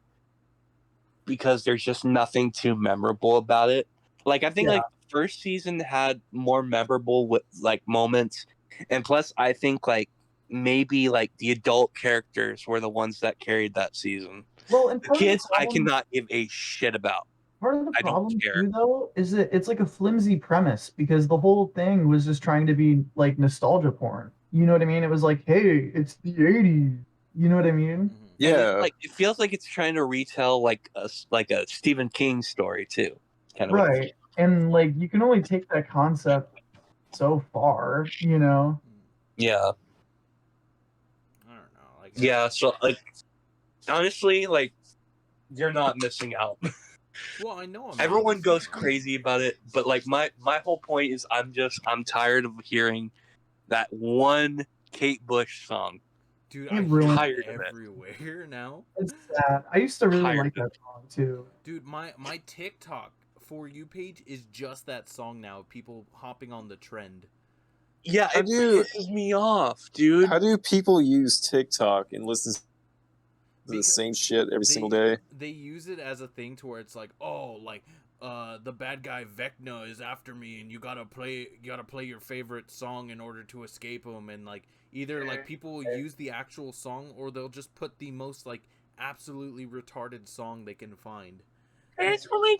because there's just nothing too memorable about it. Like, I think Yeah. like the first season had more memorable like moments, and plus, I think like maybe like the adult characters were the ones that carried that season. Well, and The part of the kids, I problem cannot give a shit about. Part of the I don't problem care. too, though, is that it's like a flimsy premise because the whole thing was just trying to be like nostalgia porn. You know what I mean? It was like, hey, it's the '80s. You know what I mean? Mhm. And Yeah. it feels like it's trying to retell like a Stephen King story too. Kind of what it Right. And like you can only take that concept so far, you know? Yeah. I don't know. Like Yeah. So like honestly, like you're not missing out. well, I know I'm not Everyone missing goes out. crazy about it, but like my whole point is I'm tired of hearing that one Kate Bush song. Dude, It I hear ruined it Tired of it. everywhere now. It's sad. I used to really Tired like that song too. Dude, my TikTok For You page is just that song now. People hopping on the trend. Yeah, How it do pisses me off, dude. how do people use TikTok and listen to the Because same shit every single day? They use it as a thing to where it's like, oh, like the bad guy Vecna is after me, and you gotta play your favorite song in order to escape him, and like either like people will use the actual song or they'll just put the most like absolutely retarded song they can find. That's what we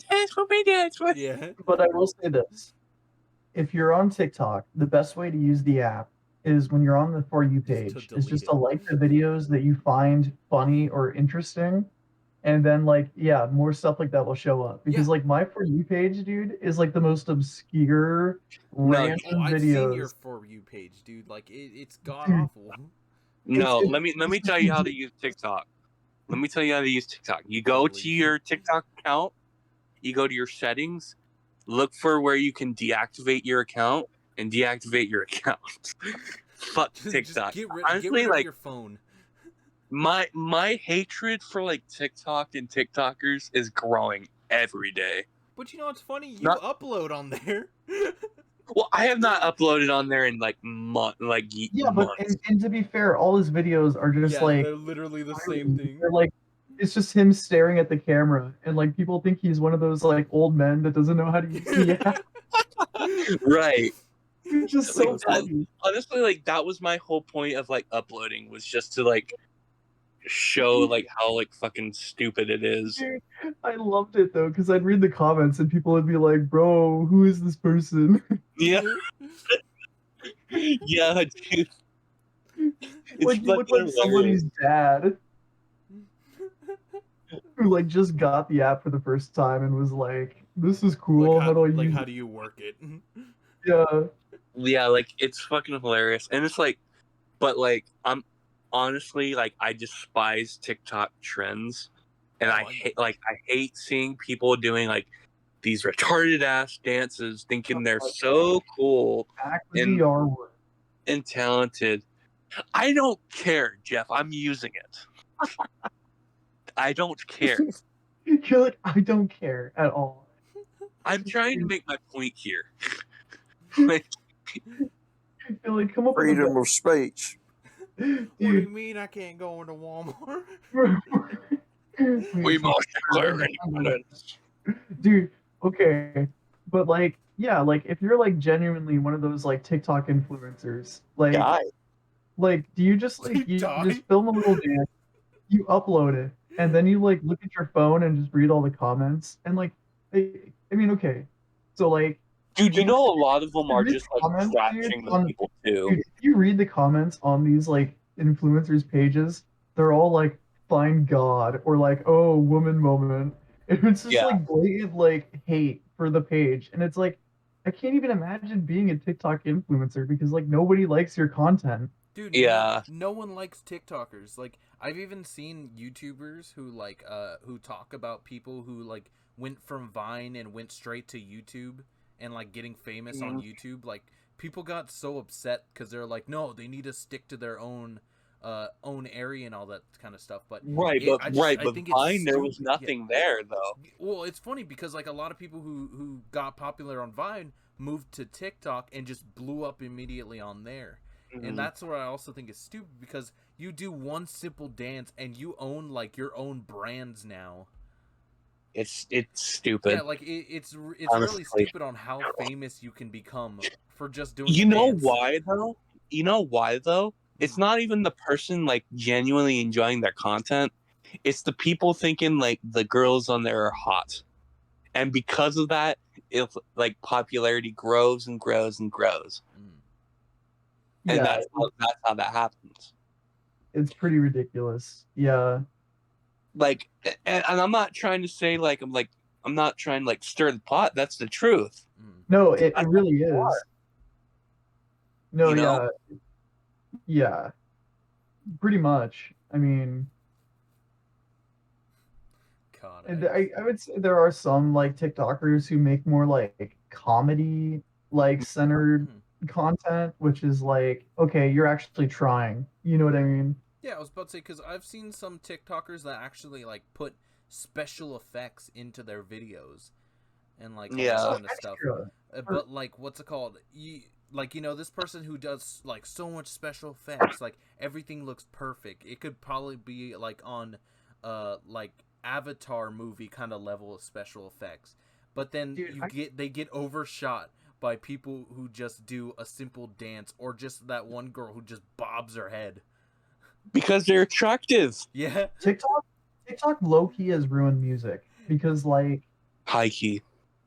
did. Yeah. But I will say this. If you're on TikTok, the best way to use the app is when you're on the For You Just to page, is delete just it. to like the videos that you find funny or interesting. And then like, yeah, more stuff like that will show up. Because Yeah. like my For You page, dude, is like the most obscure No, random Oh, I've seen your videos. For You page, dude. Like it's god Dude, awful. no. it's Let me tell you how to use TikTok. Let me tell you how to use TikTok. You go to Delete. your TikTok account, you go to your settings, look for where you can deactivate your account, and deactivate your account. Fuck Just TikTok. get Honestly, rid of like your phone. my hatred for like TikTok and TikTokers is growing every day. But you know what's funny? You Not- upload on there. Well, I have not uploaded on there in like yeah, but months. and to be fair, all his videos are just Yeah, like they're literally the same thing. they're like it's just him staring at the camera and like people think he's one of those like old men that doesn't know how to use the app. Right. It's just so funny. Honestly, like that was my whole point of like uploading was just to like show like how like fucking stupid it is. Dude, I loved it though because I'd read the comments and people would be like, "Bro, who is this person?" Yeah. Yeah, dude. It's Like you look like fucking somebody's dad who like just got the app for the first time and was like, "This is cool. How do I use how it?" do you work it? Yeah, Yeah, like it's fucking hilarious, and it's like, but like I'm honestly like I despise TikTok trends, and I hate seeing people doing like these retarded ass dances, thinking they're so cool back with the R word. and talented. I don't care, Jeff. I'm using it. I don't care. You're like, I don't care at all. I'm trying to make my point here. You're like, come up with Freedom of speech. What do you mean I can't go into Walmart? We must declare independence. Dude, okay. But like, yeah, like if you're like genuinely one of those like TikTok influencers, like do you just like you Die. just film a little dance, you upload it, and then you like look at your phone and just read all the comments and like I mean, okay. So like Dude, you know a lot of them are read just the like comments, trashing dude, the people too. dude, if you read the comments on these like influencers pages, they're all like find God or like oh woman moment. And it's just Yeah. like blatant like hate for the page. And it's like I can't even imagine being a TikTok influencer because like nobody likes your content. Dude, Yeah. no one likes TikTokers. Like I've even seen YouTubers who who talk about people who like went from Vine and went straight to YouTube and like getting famous on YouTube. Like people got so upset because they're like, no, they need to stick to their own area and all that kind of stuff. But Right, I but think it's Vine, there was stupid. nothing there though. Well, it's funny because like a lot of people who got popular on Vine moved to TikTok and just blew up immediately on there. And that's what I also think is stupid because you do one simple dance and you own like your own brands now. It's stupid. Yeah, like it's really stupid on how famous you can become for just doing. You a know dance. why though? You know why though? It's not even the person like genuinely enjoying their content. It's the people thinking like the girls on there are hot, and because of that, it's like popularity grows and grows and grows. And Yeah, that's how that happens. it's pretty ridiculous. Yeah. Like, and I'm not trying to say like I'm not trying to like stir the pot. That's the truth. No, it really is. No, you know? yeah, pretty much. I mean, God, I would say there are some like TikTokers who make more like comedy like centered content, which is like, okay, you're actually trying. You know what I mean? Yeah, I was about to say because I've seen some TikTokers that actually like put special effects into their videos and like all that kind of stuff. But like, what's it called? This person who does like so much special effects, like everything looks perfect. It could probably be like on, like Avatar movie kind of level of special effects. But then they get overshot by people who just do a simple dance or just that one girl who just bobs her head. Because they're attractive. Yeah. TikTok low key has ruined music because like high key.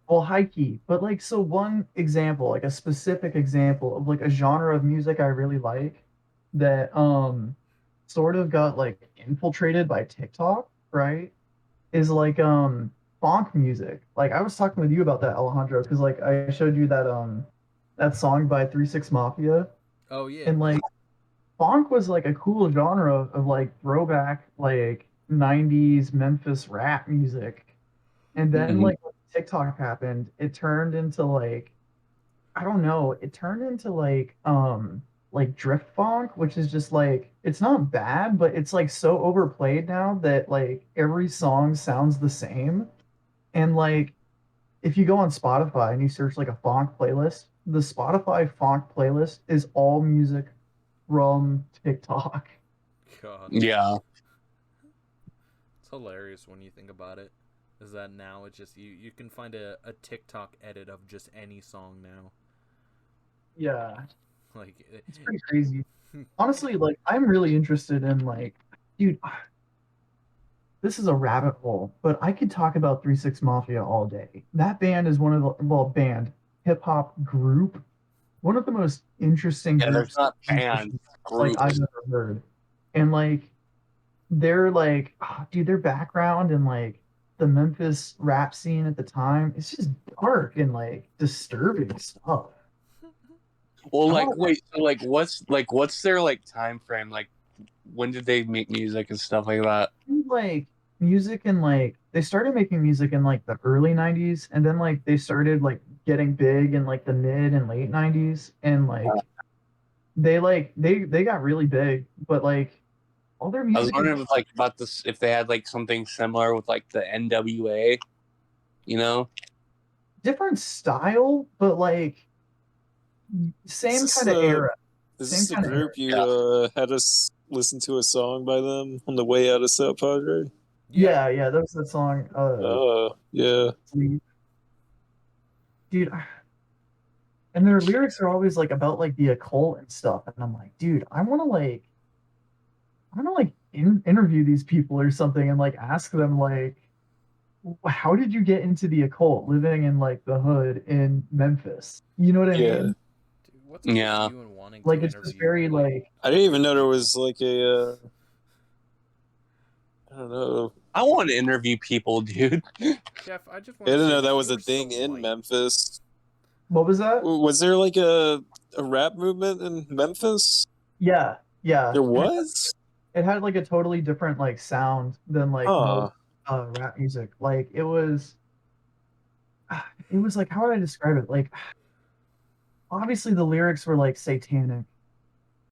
Well, high key, but like so one example, like a specific example of like a genre of music I really like that sort of got like infiltrated by TikTok, right? Is like funk music. Like I was talking with you about that, Alejandro, because like I showed you that song by 3 6 Mafia. Oh yeah. And like funk was like a cool genre of like throwback like 90s Memphis rap music. And then like when TikTok happened, it turned into like I don't know, it turned into like drift funk, which is just like it's not bad, but it's like so overplayed now that like every song sounds the same. And like if you go on Spotify and you search like a funk playlist, the Spotify funk playlist is all music from TikTok. God. Yeah. It's hilarious when you think about it. Is that now it's just you can find a TikTok edit of just any song now. Yeah. Like it's pretty crazy. Honestly, like I'm really interested in like, dude, this is a rabbit hole, but I could talk about 3 6 Mafia all day. That band is one of the hip hop group, one of the most interesting groups. There's not bands, like I've ever heard. And like they're like, dude, their background and like the Memphis rap scene at the time, it's just dark and like disturbing stuff. Well, like, wait, so like, what's their like time frame? Like, when did they make music and stuff like that? Like music and like they started making music in like the early 90s, and then like they started like getting big in like the mid and late 90s, and like they got really big, but like all their music. I was wondering if like about this, if they had like something similar with like the NWA, you know, different style, but like same kind of era. Is this the group you had us listen to a song by them on the way out of South Padre? Yeah, that was that song. Yeah. Dude, and their lyrics are always like about like the occult and stuff, and I'm like, dude, I want to interview these people or something and like ask them like, how did you get into the occult living in like the hood in Memphis? You know what I mean? Dude, what's you and wanting like to it's just very like I didn't even know there was like a I don't know. I want to interview people, dude. Jeff, I just want to didn't know that was a thing in Memphis. What was that? Was there like a rap movement in Memphis? Yeah. There was? It had like a totally different like sound than like most rap music. Like it was like, how would I describe it? Like obviously the lyrics were like satanic,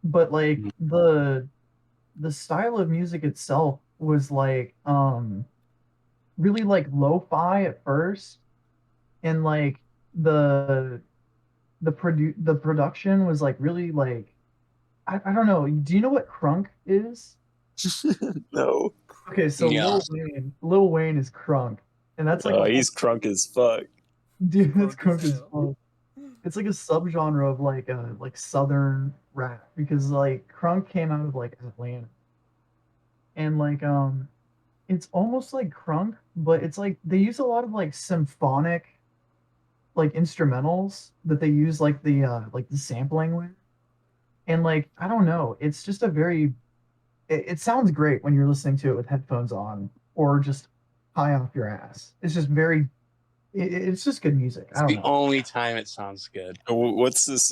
but like the style of music itself was like really like lo-fi at first, and like the the production was like really like I don't know. Do you know what crunk is? No. Okay, so Yeah. Lil Wayne is crunk, and that's like He's crunk as fuck. dude, that's Crunk crunk as as hell. fuck. It's like a subgenre of like southern rap, because like crunk came out of like Atlanta, and like it's almost like crunk, but it's like they use a lot of like symphonic like instrumentals that they use like the sampling with, and like I don't know, it's just a very it sounds great when you're listening to it with headphones on or just high off your ass. It's just very it's just good music. I It's don't the know. only time it sounds good. What's this?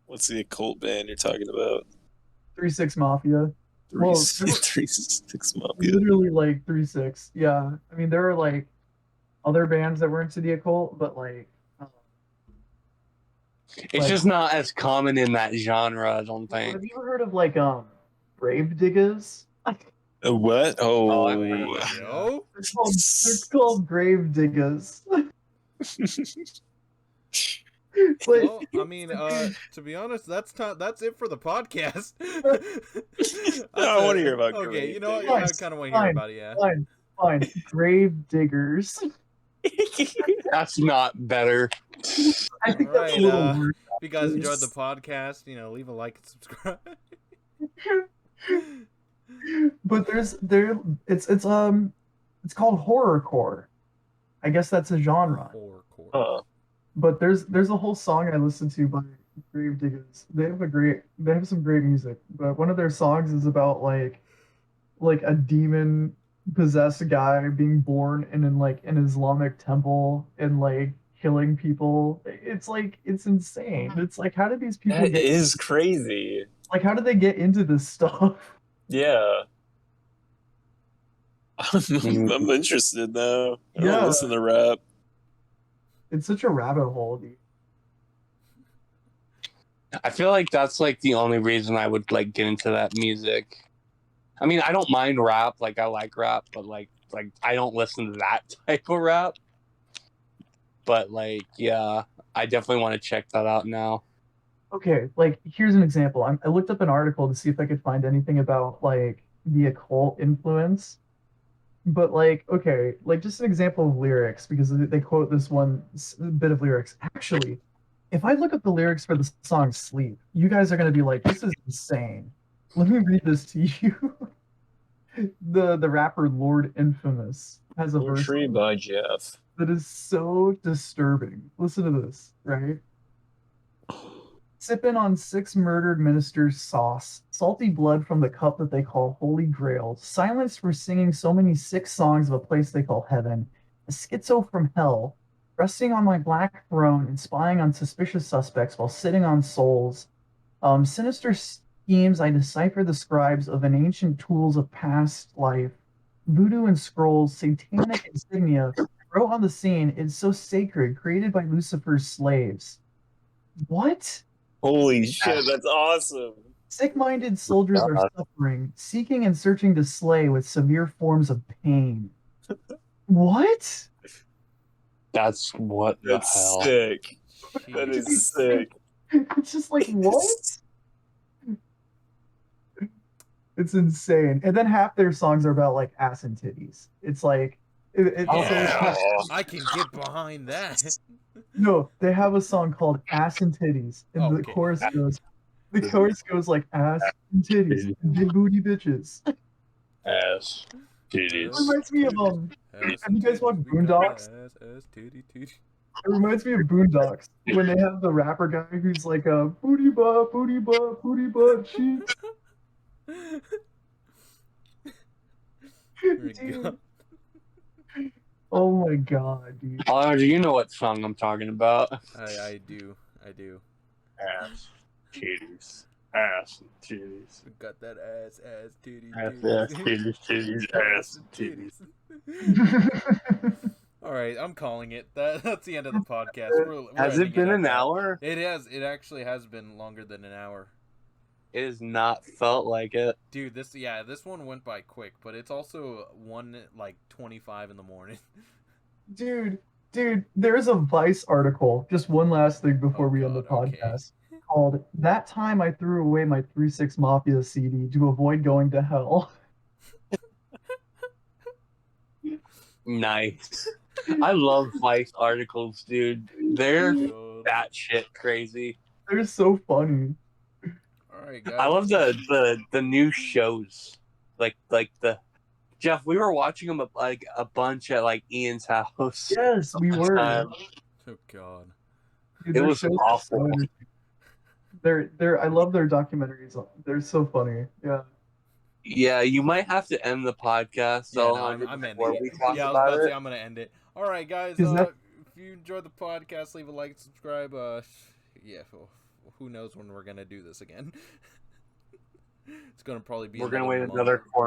What's the occult band you're talking about? 3-6 Mafia. Well, 3-6 Mafia. literally like 3-6. Yeah. I mean, there are like other bands that were into the occult, but like It's just not as common in that genre, I don't think. have you ever heard of like grave diggers? What? Oh, Yo. They're called grave diggers. Well, I mean, to be honest, that's it for the podcast. I want to hear about. Okay, you know what? Fine, I kind of want to hear about it. Yeah. Fine. Grave diggers. That's not better. I think All that's a right, little weird. if you guys enjoyed the podcast, leave a like and subscribe. But it's called horrorcore. I guess that's a genre. Horrorcore. But there's a whole song I listened to by Grave Diggers. They have some great music, but one of their songs is about like a demon possessed guy being born in like an Islamic temple and like killing people. It's like it's insane. It's like, how did these people That is crazy. Like, how did they get into this stuff? Yeah. I'm interested now. I don't listen to rap. It's such a rabbit hole, dude. I feel like that's like the only reason I would like get into that music. I mean, I don't mind rap, like I like rap, but like I don't listen to that type of rap. But like, yeah, I definitely want to check that out now. Okay, like here's an example. I looked up an article to see if I could find anything about like the occult influence. But like, okay, like just an example of lyrics, because they quote this one bit of lyrics. Actually, if I look up the lyrics for the song "Sleep," you guys are gonna be like, "This is insane." Let me read this to you. The rapper Lord Infamous has a verse Poetry by Jeff that is so disturbing. Listen to this, right? Sipping on 6 murdered ministers' sauce, salty blood from the cup that they call Holy Grail, silenced for singing so many sick songs of a place they call heaven, a schizo from hell, resting on my black throne and spying on suspicious suspects while sitting on souls. Sinister schemes, I decipher the scribes of an ancient tools of past life, voodoo and scrolls, satanic insignia, wrote on the scene, it's so sacred, created by Lucifer's slaves. What? Holy shit, that's awesome. Sick-minded soldiers are suffering, seeking and searching to slay with severe forms of pain. What? That's what the hell. Sick. That is sick. It's just like, what? It's insane. And then half their songs are about like ass and titties. It's like I can get behind that. No, they have a song called "Ass and Titties," and the chorus goes like "ass and titties, and big booty bitches." Ass, titties. It reminds me of have you guys watched Boondocks? It reminds me of Boondocks when they have the rapper guy who's like a booty butt, cheeks. Oh my god, dude. Oh, you know what song I'm talking about. I do. Ass, titties, ass, titties. We got that ass, titties, Ass, titties, titties, ass, titties. All right, I'm calling it. That's the end of the podcast. We're Has it been an hour? It has. It actually has been longer than an hour. It has not felt like it. Dude, this one went by quick, but it's also 1:25 in the morning. Dude, there's a Vice article. Just one last thing before we end the podcast. Okay. Called "That Time I Threw Away My 3-6 Mafia CD to Avoid Going to Hell." Nice. I love Vice articles, dude. They're batshit crazy. They're so funny. All right, guys. I love the new shows, like the Jeff. We were watching them like a bunch at like Ian's house. Yes, we were. Oh god, dude, it was awful. They're I love their documentaries. They're so funny. Yeah. Yeah, you might have to end the podcast. Yeah, no, I'm ending it. Yeah, I was about to say I'm gonna end it. All right, guys. If you enjoyed the podcast, leave a like and subscribe. Yeah. Who knows when we're gonna do this again? It's gonna probably be. We're gonna wait another 4